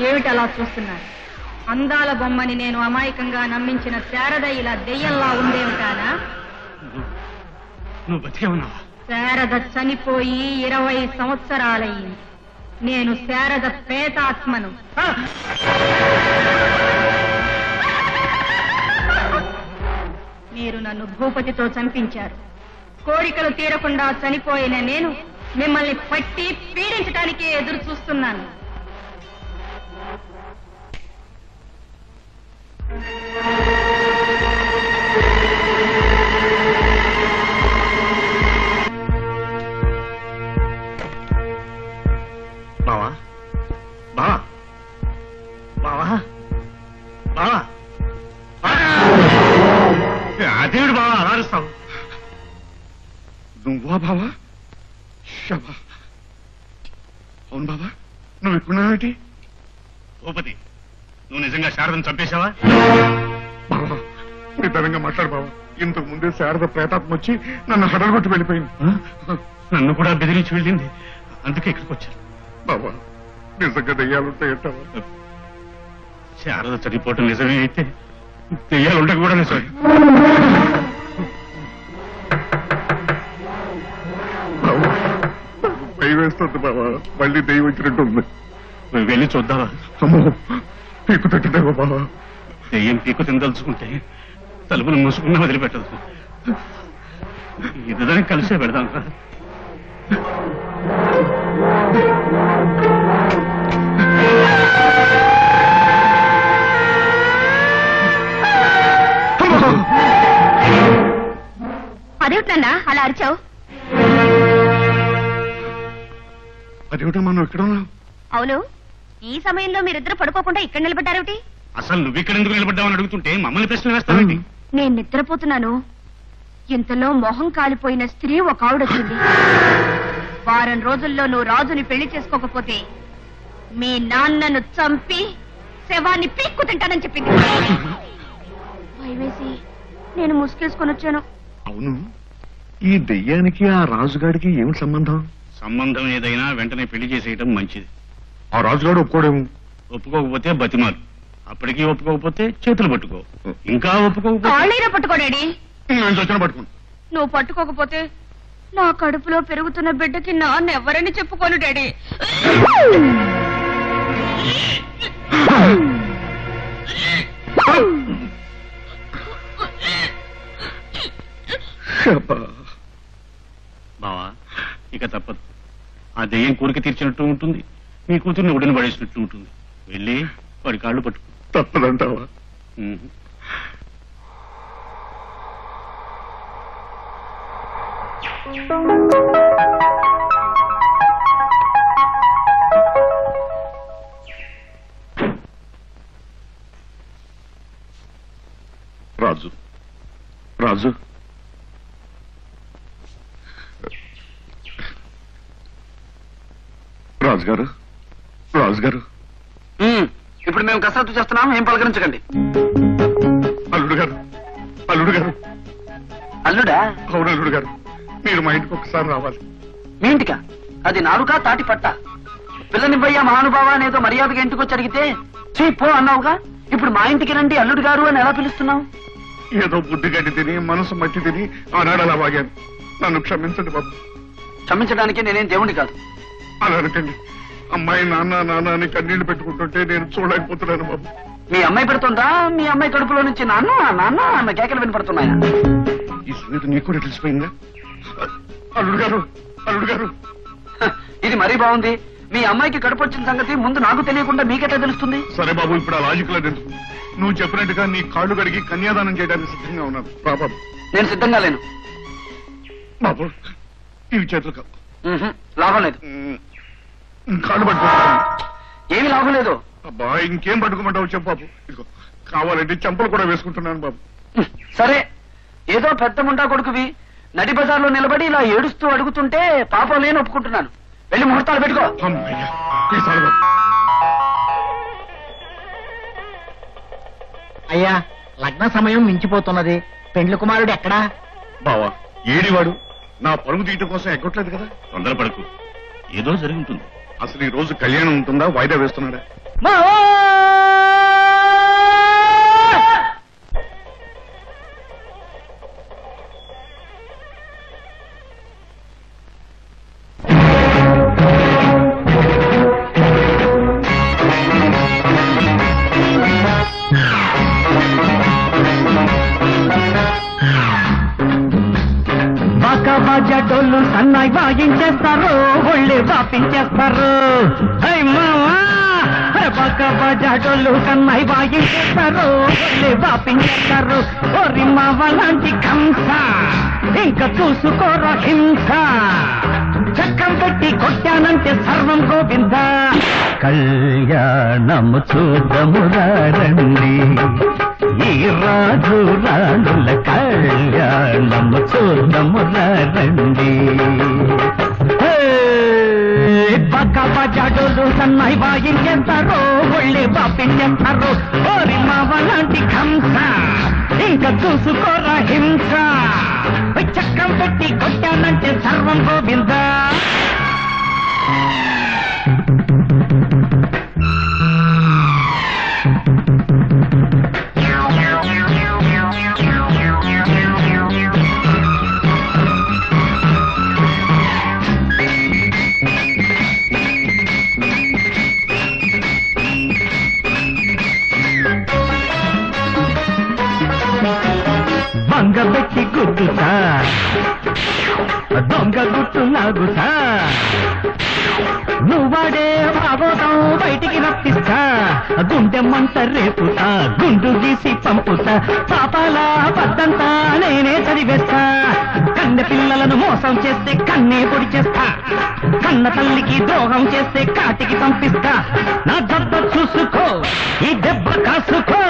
ఏమిటలా చూస్తున్నారు? అందాల బొమ్మని నేను అమాయకంగా నమ్మించిన శారద ఇలా దెయ్యంలా ఉందేమిటానా? నువ్వు బతికే ఉన్నావా? శారద చనిపోయి 20 సంవత్సరాలయ్యింది. నేను శారద ప్రేతాత్మను. మీరు నన్ను భూపతితో చంపించారు. కోరికలు తీరకుండా చనిపోయిన నేను మిమ్మల్ని పట్టి పీడించడానికి ఎదురు చూస్తున్నాను. బావా బావా బావా బావా నువ్వా బావా? శబా. అవును బాబా, నువ్వు ఇక్కడున్నావేంటి? భూపతి, నువ్వు నిజంగా శారదను చంపేశావా? బాబా నిదానంగా మాట్లాడు బాబా. ఇంతకు ముందే శారద ప్రేతాత్మ వచ్చి నన్ను హడలగొట్టి వెళ్ళిపోయింది. నన్ను కూడా బెదిరించి వెళ్ళింది, అందుకే ఇక్కడికి వచ్చాను. బాబా నిజంగా దెయ్యాలుంటాయంటావా? శారద చనిపోవటం నిజమే అయితే దెయ్యాలు ఉండక కూడా నిజమే. భయం వేస్తుంది బాబా, మళ్ళీ దెయ్యం వచ్చినట్టు ఉంది. నువ్వు వెళ్ళి చూద్దావా? అమ్మో పీకు తట్టుతావా బాబా? దెయ్యం పీకు తినదలుచుకుంటే తలుపులు మూసుకున్న వదిలిపెట్టదు. ఇద్దరం కలిసే పెడదాం. అదేమిటన్నా అలా అరిచావు? అదేమిటో మనం ఇక్కడ ఉన్నాం. అవును, ఈ సమయంలో మీరిద్దరు పడుకోకుండా ఇక్కడ నిలబడ్డారేమిటి? అసలు నువ్వు ఇక్కడ ఎందుకు నిలబడ్డావని అడుగుతుంటే మమ్మల్ని ప్రశ్న వేస్తావేంటి? నేను నిద్రపోతున్నాను. ఇంతలో మొహం కాలిపోయిన స్త్రీ ఒక ఆవిడొచ్చింది. వారం రోజుల్లో నువ్వు రాజుని పెళ్లి చేసుకోకపోతే మీ నాన్నను చంపి శవాన్ని పీక్కు తింటానని చెప్పింది. భయమేసి నేను ముసుగేసుకొని వచ్చాను. అవును, ఈ దెయ్యానికి ఆ రాజుగాడికి ఏమిటి సంబంధం? సంబంధం ఏదైనా వెంటనే పెళ్లి చేసేయటం మంచిది. ఆ రాజుగాడు ఒప్పుకోడేమో. ఒప్పుకోకపోతే బతిమాలు, అప్పటికీ ఒప్పుకోకపోతే చేతులు పట్టుకో, ఇంకా ఒప్పుకోకపోతే కాళ్ళైనా పట్టుకోడాడి. నేను చచ్చిన పట్టుకుని. నువ్వు పట్టుకోకపోతే నా కడుపులో పెరుగుతున్న బిడ్డకి నాన్న ఎవరని చెప్పుకోను డాడీ. బావా ఇక తప్పదు. ఆ దెయ్యం కోరిక తీర్చినట్టు ఉంటుంది, మీ కూతుర్ని ఉడిని పడేసినట్టు ఉంటుంది. వెళ్ళి వాడి కాళ్ళు పట్టుకో. తప్పదంటావా? రాజు రాజు రాజుగారు రాజుగారు, ఇప్పుడు మేము కసరత్తు చేస్తున్నాం, ఏం పలకరించకండి. అల్లుడు గారు అల్లుడు గారు. అల్లుడా? అవును అల్లుడు గారు, మీరు మా ఇంటికి ఒకసారి రావాలి. మీ ఇంటికా? అది నాలుకా తాటి పట్ట? పిల్లనివ్వయ్యా మహానుభావ అనేదో మర్యాదగా ఇంటికి వచ్చి అడిగితే చీ పో అన్నావుగా. ఇప్పుడు మా ఇంటికి రండి అల్లుడు గారు అని ఎలా పిలుస్తున్నావు? ఏదో బుద్ధి గడ్డి తిని మనసు మట్టి తిని ఆనాడు అలా వాగాను. నన్ను క్షమించండి బాబు. క్షమించడానికి నేనేం దేవుణ్ణి కాదు. అలా అనకండి. అమ్మాయి నాన్న నాన్న అని కన్నీళ్లు పెట్టుకుంటుంటే నేను చూడలేకపోతున్నాను బాబు. మీ అమ్మాయి పెడుతుందా? మీ అమ్మాయి కడుపులో నుంచి నాన్న నాన్న అన్న కేకలు వినపడుతున్నాయా? ఈ సంగతి నీకు కూడా తెలిసిపోయిందా? అల్లుడు గారు అల్లుడు గారు, ఇది మరీ బాగుంది. మీ అమ్మాయికి కడుపు వచ్చిన సంగతి ముందు నాకు తెలియకుండా మీకెట్లా తెలుస్తుంది? సరే బాబు, ఇప్పుడు ఆ లాజిక్ లో తెలుసు. నువ్వు చెప్పినట్టుగా నీ కాళ్ళు కడిగి కన్యాదానం చేయడానికి సిద్ధంగా ఉన్నాను. రా బాబు. నేను సిద్ధంగా లేను బాబు. ఇవి చేతులు కావు. లాభం లేదు. కాళ్ళు పట్టుకుంటాను. ఏమి లాభం లేదు. అబ్బా ఇంకేం పట్టుకోమంటావు చెప్పు బాబు. ఇదిగో కావాలంటే చెంపలు కూడా వేసుకుంటున్నాను బాబు. సరే, ఏదో పెద్ద ముండా కొడుకువి నడి బజార్లో నిలబడి ఇలా ఏడుస్తూ అడుగుతుంటే పాపం లేని ఒప్పుకుంటున్నాను. వెళ్ళి ముహూర్తాలు పెట్టుకో. అయ్యా, లగ్న సమయం మించిపోతున్నది. పెండ్లి కుమారుడు ఎక్కడా? బావా ఏడివాడు నా పరుగు తీయటం కోసం ఎక్కట్లేదు కదా. తొందరపడకు, ఏదో జరిగి ఉంటుంది. అసలు ఈ రోజు కళ్యాణం ఉంటుందా, వాయిదా వేస్తున్నాడా? బాజా డోళ్ళు సన్నాయి వాయించేస్తారు, ఒళ్ళే వాపించేస్తారు. బాజా డోళ్ళు సన్నాయి వాయించేస్తారు, ఒళ్ళే వాపించేస్తారు. ఓరి మావ లాంటి కంస ఇంకా చూసుకోరా హింస. చక్కం పెట్టి కొట్టానంటే సర్వం గోవింద. కళ్యాణము చూడమురండి, ఈ రాజు రాణుల కళ్యాణము చూడమురండి. చేస్తారు ఒళ్ళే బాపించేస్తారు ఓరి మావలాంటి కంస ఇంకా చూసుకోరా హింస చక్రం పెట్టి కొట్టానంటే సర్వం గోవింద బంగబెట్టి గుద్దుతా దొంగ గుట్టు లాగుతా నువ్వాడే భాగోతం బయటికి రప్పిస్తా గుండె మంట రేపుతా గుండు గీసి పంపుతా పాపాల పద్దంతా నేనే చదివేస్తా కన్నె పిల్లలను మోసం చేస్తే కన్నే పొడి చేస్తా కన్న తల్లికి ద్రోహం చేస్తే కాటికి పంపిస్తా నా దెబ్బ చూసుకో ఈ దెబ్బ కాసుకో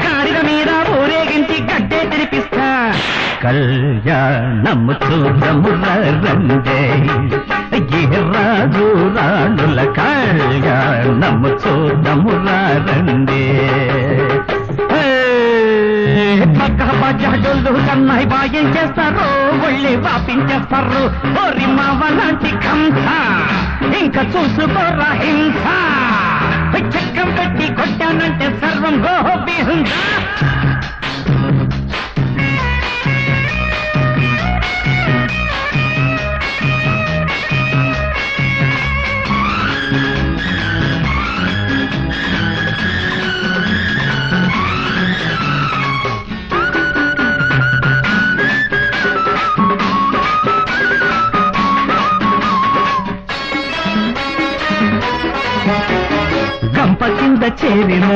గాడిద మీద ఊరేగించి గడ్డే తెరిపిస్తా కళ్యాణము చూడము రండే ఏ రాజు రాణుల కళ్యాణము చూడము రండే పక్క బజాజులు కన్నాయి బాయం చేస్తారు ఒళ్ళే వాపించేస్తారు ఓరి మావలాంటి కంస ఇంకా చూసుకోరా హింస చక్రం పెట్టి కొట్టానంటే సర్వం గోహోబిహుంస గంప కింద చేరిన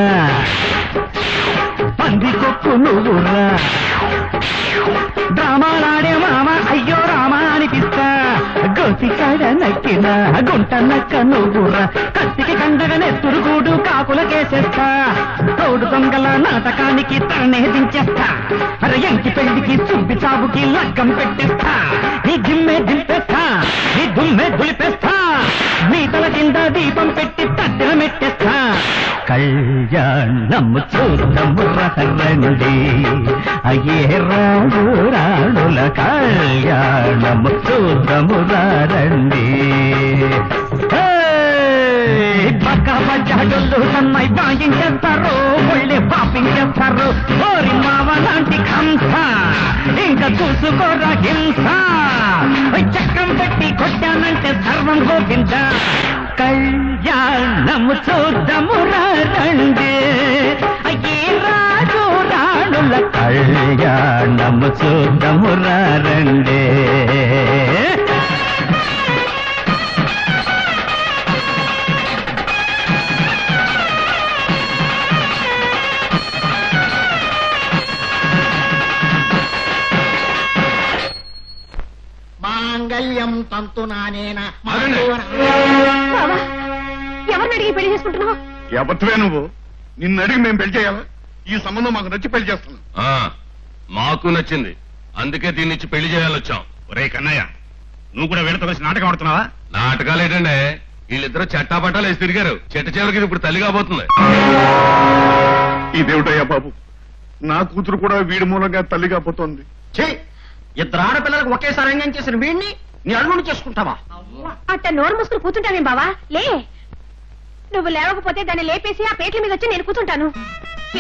పంది కొక్కు నువ్వురా డ్రామాలాడే మామ అయ్యో రామా అనిపిస్తా గోసి కాడ నక్కిన గుంట నక్క నువ్వురా కత్తికి కండగ నెత్తురుగూడు కాకులకేసేస్తా తోడు దొంగల నాటకానికి తనే దించేస్తా అరే ఎంకి పెళ్లికి సుబ్బి చావుకి లగ్గం పెట్టేస్తా నీ జిమ్మే దింపేస్తా నీ దుమ్మే దులిపేస్తా నీ తల కింద దీపం పెట్టి తట్టిన మెట్టేస్తా కళ్యాణము చూడము రండి అయ్యే రాజు రాణుల కళ్యాణము చూడము రండి పక్క బజాడులు సన్నాయి బాయించేస్తారు ఒళ్ళే పాపించేస్తారు ఓరి మావలాంటి కంస ఇంకా చూసుకోరా హింస చక్రం పెట్టి కొట్టానంటే సర్వం గోవింద కళ్యాణము చూడము రండి అయ్యే రాజు రాణుల కళ్యాణము చూడము రండి మాంగళ్యం తంతునానేన ఎవరిని అడిగి పెళ్లి చేసుకుంటున్నావు ఎవరివే నువ్వు నిన్ను అడిగి మేము పెళ్లి చేయాలా ఈ సంబంధం మాకు నచ్చి పెళ్లి చేస్తున్నాం మాకు నచ్చింది అందుకే దీన్ని ఇచ్చి పెళ్లి చేయాలొచ్చాం. ఒరే కన్నయ్య నువ్వు కూడా వీళ్ళతో కలిసి నాటకం ఆడుతున్నావా? నాటకాలు ఏంటంటే వీళ్ళిద్దరూ చట్టాపట్టాలు వేసి తిరిగారు. చెట్టు చివరికి ఇప్పుడు తల్లి కాబోతుంది. ఇదేమిటయ్యా బాబు, నా కూతురు కూడా వీడి మూలంగా తల్లి కాబోతోంది. ఇద్దరు ఆడపిల్లలకు ఒకేసారి అన్యాయం చేసిన వీడిని నీ అల్లుడు చేసుకుంటావా? అట్ట నోరు మూసుకుని కూర్చుంటావేం బావా? లే, నువ్వు లేవకపోతే దాన్ని లేపేసి ఆ పేట్ల మీద వచ్చి నేను కూర్చుంటాను.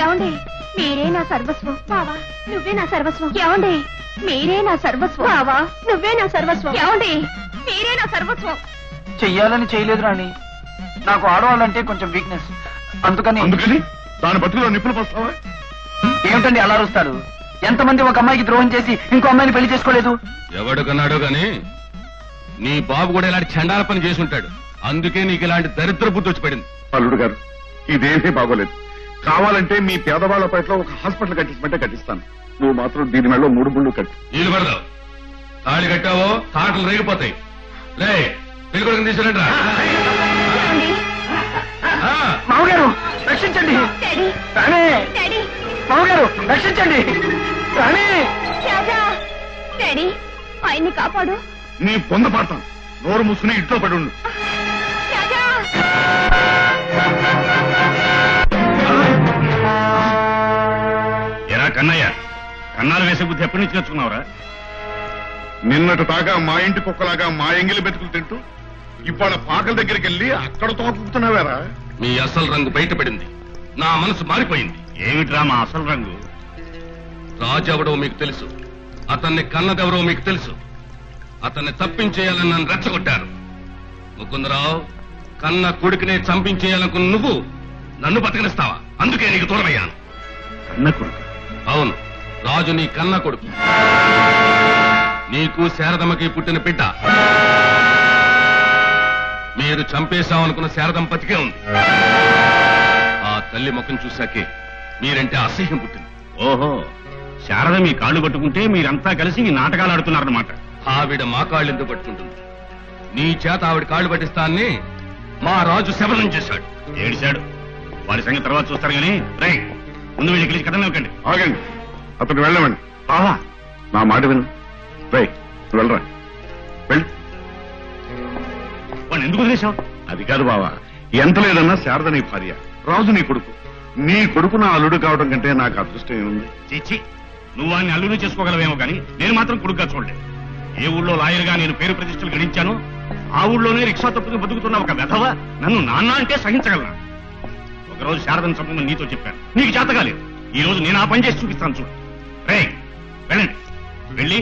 ఏమండి, మీరే నా సర్వస్వం బావా, నువ్వే నా సర్వస్వం. ఏమండి, మీరే నా సర్వస్వం బావా, నువ్వే నా సర్వస్వం. ఏమండి, మీరే నా సర్వస్వం. చెయ్యాలని చేయలేదు రాణి, నాకు ఆడవాళ్ళంటే కొంచెం వీక్నెస్. అందుకని దాని బతుకులో నిప్పులు పోస్తావా? ఏమిటండి అలా అరుస్తారు? ఎంతమంది ఒక అమ్మాయికి ద్రోహం చేసి ఇంకో అమ్మాయిని పెళ్లి చేసుకోలేదు? ఎవడుకన్నాడో గాని నీ బాబు కూడా ఇలాంటి చండాల పని చేసి ఉంటాడు. అందుకే నీకు ఇలాంటి దరిద్ర బుద్ధి వచ్చి పడింది. అల్లుడు గారు, ఇదేమీ బాగోలేదు. కావాలంటే మీ పేదవాళ్ల పట్ల ఒక హాస్పిటల్ కట్టించమంటే కట్టిస్తాను. నువ్వు మాత్రం దీని మెడలో 3 ముళ్ళు కట్టు. నీళ్ళు పడదావు. తాళి కట్టావో తాటలు రేగిపోతాయి. రే పెళ్లి కొడుకుని తీసుకురండి రా. మామగారు రక్షించండి, రాణి మామగారు రక్షించండి, రాణి డాడీ ఆయన్ని కాపాడు. నీ పొంద పడతాను. నోరు మూసుకుని ఇంట్లో పడి ఉండు. ఎరా కన్నయ్య, కన్నాలు వేసే బుద్ధి ఎప్పటి నుంచి నేర్చుకున్నావురా? నిన్నటి దాకా మా ఇంటి కుక్కలాగా మా ఎంగిలి బతుకులు తింటూ ఇవాళ పాకల దగ్గరికి వెళ్ళి అక్కడ తోకుతున్నావేరా? మీ అసలు రంగు బయటపడింది. నా మనసు మారిపోయింది. ఏమిట్రా మా అసలు రంగు? రాజు ఎవడో మీకు తెలుసు, అతన్ని కన్నదెవరో మీకు తెలుసు. అతన్ని తప్పించేయాలని నన్ను రెచ్చగొట్టారు. ముకుందరావు, కన్న కొడుకునే చంపించేయాలనుకున్న నువ్వు నన్ను బతకనిస్తావా? అందుకే నీకు దూరమయ్యాను. కన్న కొడుకు? అవును, రాజు నీ కన్న కొడుకు. నీకు శారదమ్మకి పుట్టిన బిడ్డ. మీరు చంపేశామనుకున్న శారదం బతికే ఉంది. ఆ తల్లి ముఖం చూశాకే మీరంటే అసహ్యం పుట్టింది. ఓహో, శారద మీ కాళ్ళు పట్టుకుంటే మీరంతా కలిసి ఈ నాటకాలు ఆడుతున్నారన్నమాట. ఆవిడ మా కాళ్ళు ఎందుకు పట్టుకుంటుంది? నీ చేత ఆవిడ కాళ్ళు పట్టిస్తాన్ని మా రాజు శబలం చేశాడు. ఏడిశాడు. వాడి సంగతి తర్వాత చూస్తారు కానీ రై, ముందు వీళ్ళకి కలిసి కథ ఇవ్వకండి. ఆగండి, అతను వెళ్ళమండి. బావా, నా మాట విను. రై, వెళ్ళరా, వెళ్ళి. వాడిని ఎందుకు వదిలేశావు? అది కాదు బావా, ఎంత లేదన్నా శారద నీ భార్య, రాజు నీ కొడుకు. నీ కొడుకు నా అల్లుడు కావడం కంటే నాకు అదృష్టం ఏముంది? చిచ్చి, నువ్వు వాడిని అల్లుడు చేసుకోగలవేమో కానీ నేను మాత్రం కొడుకుగా చూడలేదు. ఏ ఊళ్ళో లాయర్గా నేను పేరు ప్రతిష్టలు గడించాను, ఆ ఊళ్ళోనే రిక్షా తప్పుకు బతుకుతున్న ఒక వెధవ నన్ను నాన్న అంటే సహించగలనా? ఒకరోజు శారదను చంపమని నీతో చెప్పాను, నీకు చేత కాలేదు. ఈ రోజు నేను ఆ పని చేసి చూపిస్తాను చూడు. రే, వెళ్ళండి. వెళ్ళి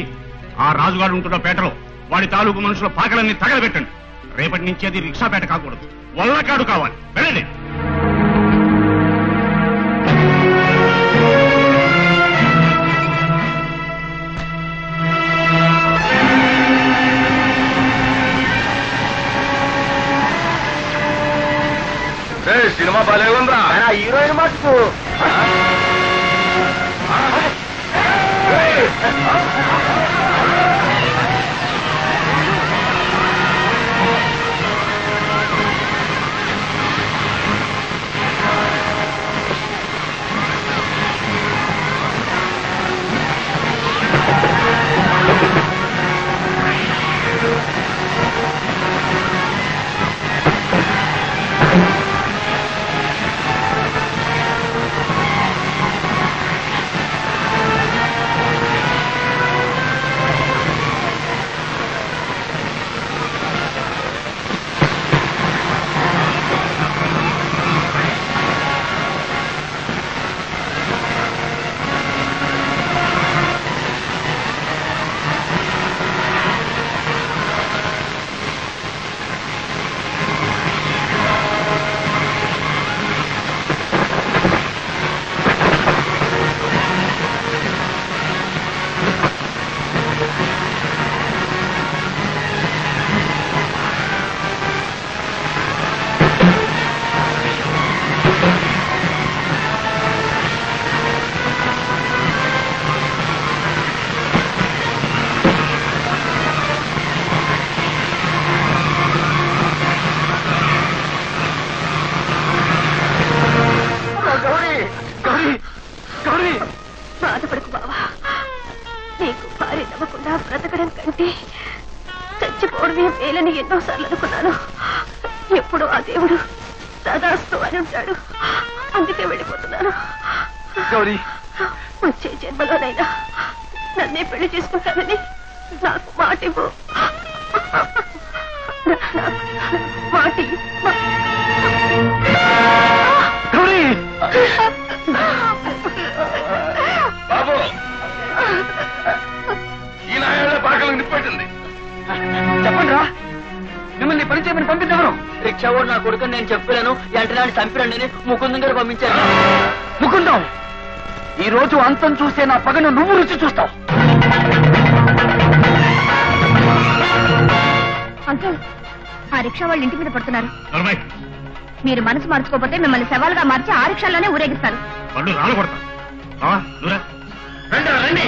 ఆ రాజుగాడు ఉంటున్న పేటలో వాడి తాలూకు మనుషుల పాకలన్నీ తగలబెట్టండి. రేపటి నుంచి అది రిక్షాపేట కాకూడదు, వల్లకాడు కావాలి. వెళ్ళండి. సినిమా బాలే ఉందా? హీరోయిన్ మటుకు బాధపడకు బావా. నీకు భార్య నవ్వకుండా బ్రతకడం కంటే చచ్చిపోవడమే మేలని ఎన్నోసార్లు అనుకున్నాను. ఎప్పుడు ఆ దేవుడు సదాస్తు అని ఉంటాడు. అందుకే వెళ్ళిపోతున్నాను. గౌరీ, వచ్చే జన్మలోనైనా నన్నే పెళ్లి చేసుకుంటానని నాకు మాటివ్వు. మాటి గౌరీ, బాబు, ఈ నాయాళ్ళ పాకలకు నిప్పట్టింది. చెప్పండి రా, మిమ్మల్ని పని చేయమని పంపించవరు? రిక్షా వాడు నా కొడుకుని నేను చెప్పలేను, వెంటనే చంపిరండి అని ముకుందం గారు పంపించాను. ముకుందం, ఈ రోజు అంతం చూస్తే నా పగను నువ్వు రుచి చూస్తావు. అంకుల్, ఆ రిక్షా వాళ్ళు ఇంటి మీద పడుతున్నారు. నలభై మీరు మనసు మార్చుకోకపోతే మిమ్మల్ని సవాలుగా మార్చి ఆ రిక్షాలోనే ఊరేగిస్తారు. పళ్ళు రాళ్ళు కొడతా. బావా, నువ్వురా. రండి.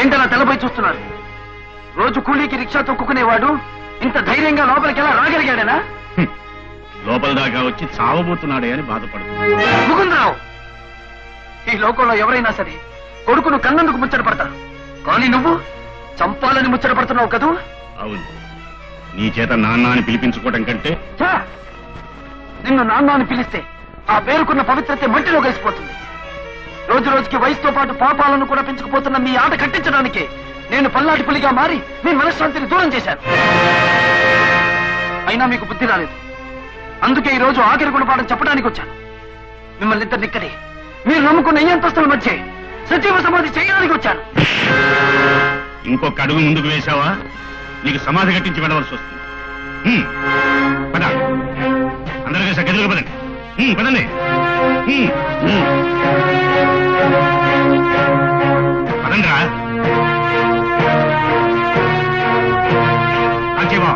ఏంటలా తెల్లబోయి చూస్తున్నారు? రోజు కూలీకి రిక్షా తొక్కుకునేవాడు ఇంత ధైర్యంగా లోపలికి ఎలా రాగలిగాడనా? లోపల దాకా వచ్చి చావబోతున్నాడే అని బాధపడుతుంది. ముకుందరావు, ఈ లోకంలో ఎవరైనా సరే కొడుకును కన్నందుకు ముచ్చట పడతారు, కానీ నువ్వు చంపాలని ముచ్చట పడుతున్నావు కదూ? అవును, నీ చేత నాన్న అని పిలిపించుకోవడం కంటే ఛా! నిన్ను నాన్న అని పిలిస్తే ఆ పేరుకున్న పవిత్రత మట్టిలో కలిసిపోతుంది. రోజు రోజుకి వయసుతో పాటు పాపాలను కూడా పెంచుకుపోతున్న మీ ఆట కట్టించడానికే నేను పల్లాటి పులిగా మారి మీ మనశ్శాంతిని దూరం చేశాను. అయినా మీకు బుద్ధి రాలేదు. అందుకే ఈ రోజు ఆఖరి గుణపాఠం చెప్పడానికి వచ్చాను. మిమ్మల్ని ఇద్దరిని ఇక్కడే మీరు నమ్ముకున్న ఈ అంతస్తుల మధ్య సజీవ సమాధి చేయడానికి వచ్చాను. ఇంకొక అడుగు ముందుకు వేశావా నీకు సమాధి కట్టించి వెళ్ళవలసి వస్తుంది. పద, అందరూ కలిసి గదిలోకి పదండి. పదండి. పదండిరా. కాంచీబా,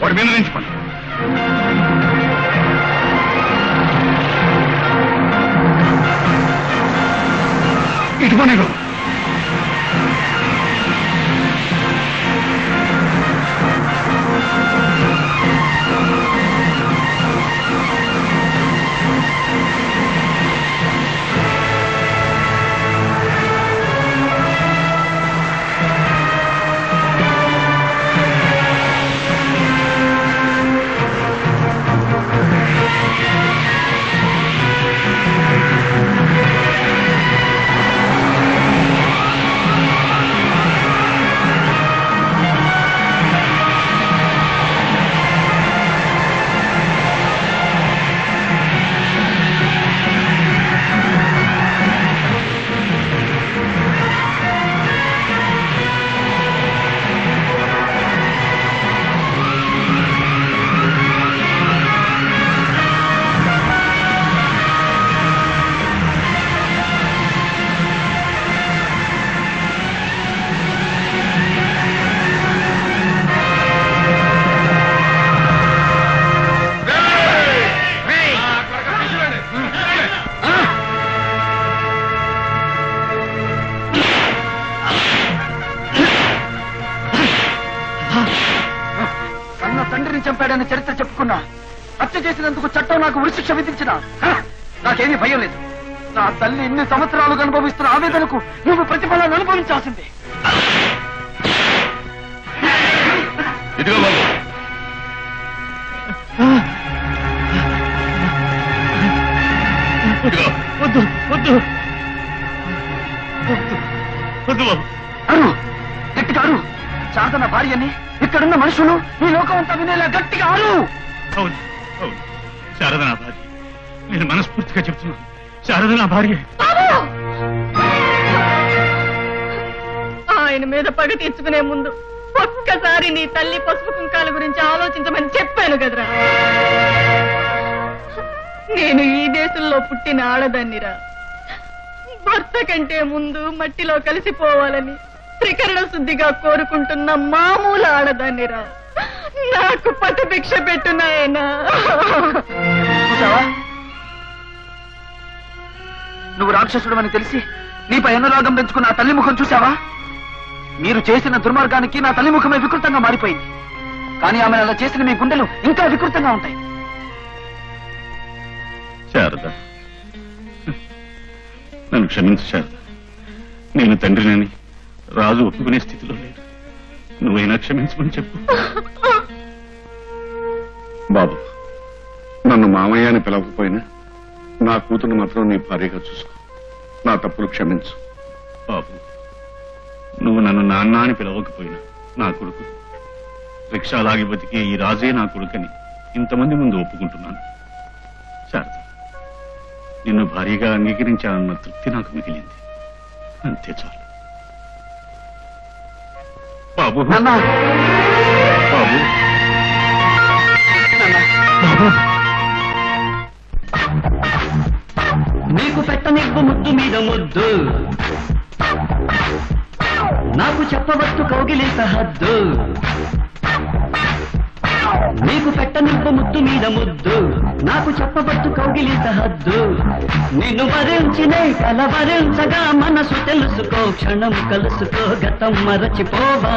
వాడి మీద నుంచి పని. ఇటు పని. చంపాడని చరిత్ర చెప్పుకున్నా, హత్య చేసినందుకు చట్టం నాకు ఉరిశిక్ష విధించిన నాకేమీ భయం లేదు. నా తల్లి ఇన్ని సంవత్సరాలుగా అనుభవిస్తున్న ఆవేదనకు నువ్వు ప్రతిఫలాన్ని అనుభవించాల్సిందే. ఇదిగో బాబు, మనుషులు ఈ లోకం అంతా వినేలా గట్టిగా అరు. అవును అవును, శారద నా భార్య. నేను మనస్ఫూర్తిగా చెప్తున్నాను, శారద నా భార్య. ఆయన మీద పగ తీర్చుకునే ముందు ఒక్కసారి నీ తల్లి పసుపు కుంకాల గురించి ఆలోచించమని చెప్పాను కదరా. నేను ఈ దేశంలో పుట్టిన ఆడదాన్నిరా. భర్త కంటే ముందు మట్టిలో కలిసిపోవాలని త్రికరణ శుద్ధిగా కోరుకుంటున్న మామూలు ఆడదాన్నిరా. నాకు పతభిక్ష పెట్టున్నాయనా. నువ్వు రాక్షసుడు అని తెలిసి నీపై అనురాగం పెంచుకున్న ఆ తల్లి ముఖం చూసావా? మీరు చేసిన దుర్మార్గానికి నా తల్లి ముఖమే వికృతంగా మారిపోయింది. కానీ ఆమె అలా చేసిన మీ గుండెలు ఇంకా వికృతంగా ఉంటాయి. శారద, నన్ను క్షమించు శారద. నేను తండ్రినని రాజు ఒప్పుకునే స్థితిలో లేదు. నువ్వైనా క్షమించమని చెప్పు. బాబు, నన్ను మామయ్య అని పిలవకపోయినా నా కూతురు మాత్రం నీ భార్యగా చూసుకో. నా తప్పులు క్షమించు. బాబు, నువ్వు నన్ను నాన్న అని పిలవకపోయినా నా కొడుకు. రిక్షా లాగి బతికే ఈ రాజే నా కొడుకని ఇంతమంది ముందు ఒప్పుకుంటున్నాను. శారద, నిన్ను భార్యగా అంగీకరించానన్న తృప్తి నాకు మిగిలింది. అంతే చాలు. బాబు బాబు నీకు పెట్టనివ్వు ముద్దు మీద ముద్దు, నాకు చెప్పవచ్చు కౌగిలి సహద్దు. నీకు పెట్టనివ్వు ముద్దు మీద ముద్దు, నాకు చెప్పవచ్చు కౌగిలి సహద్దు. నిన్ను వరించినే కలవరించగా మనసు తెలుసుకో, క్షణం కలుసుకో, గతం మరచిపోవా.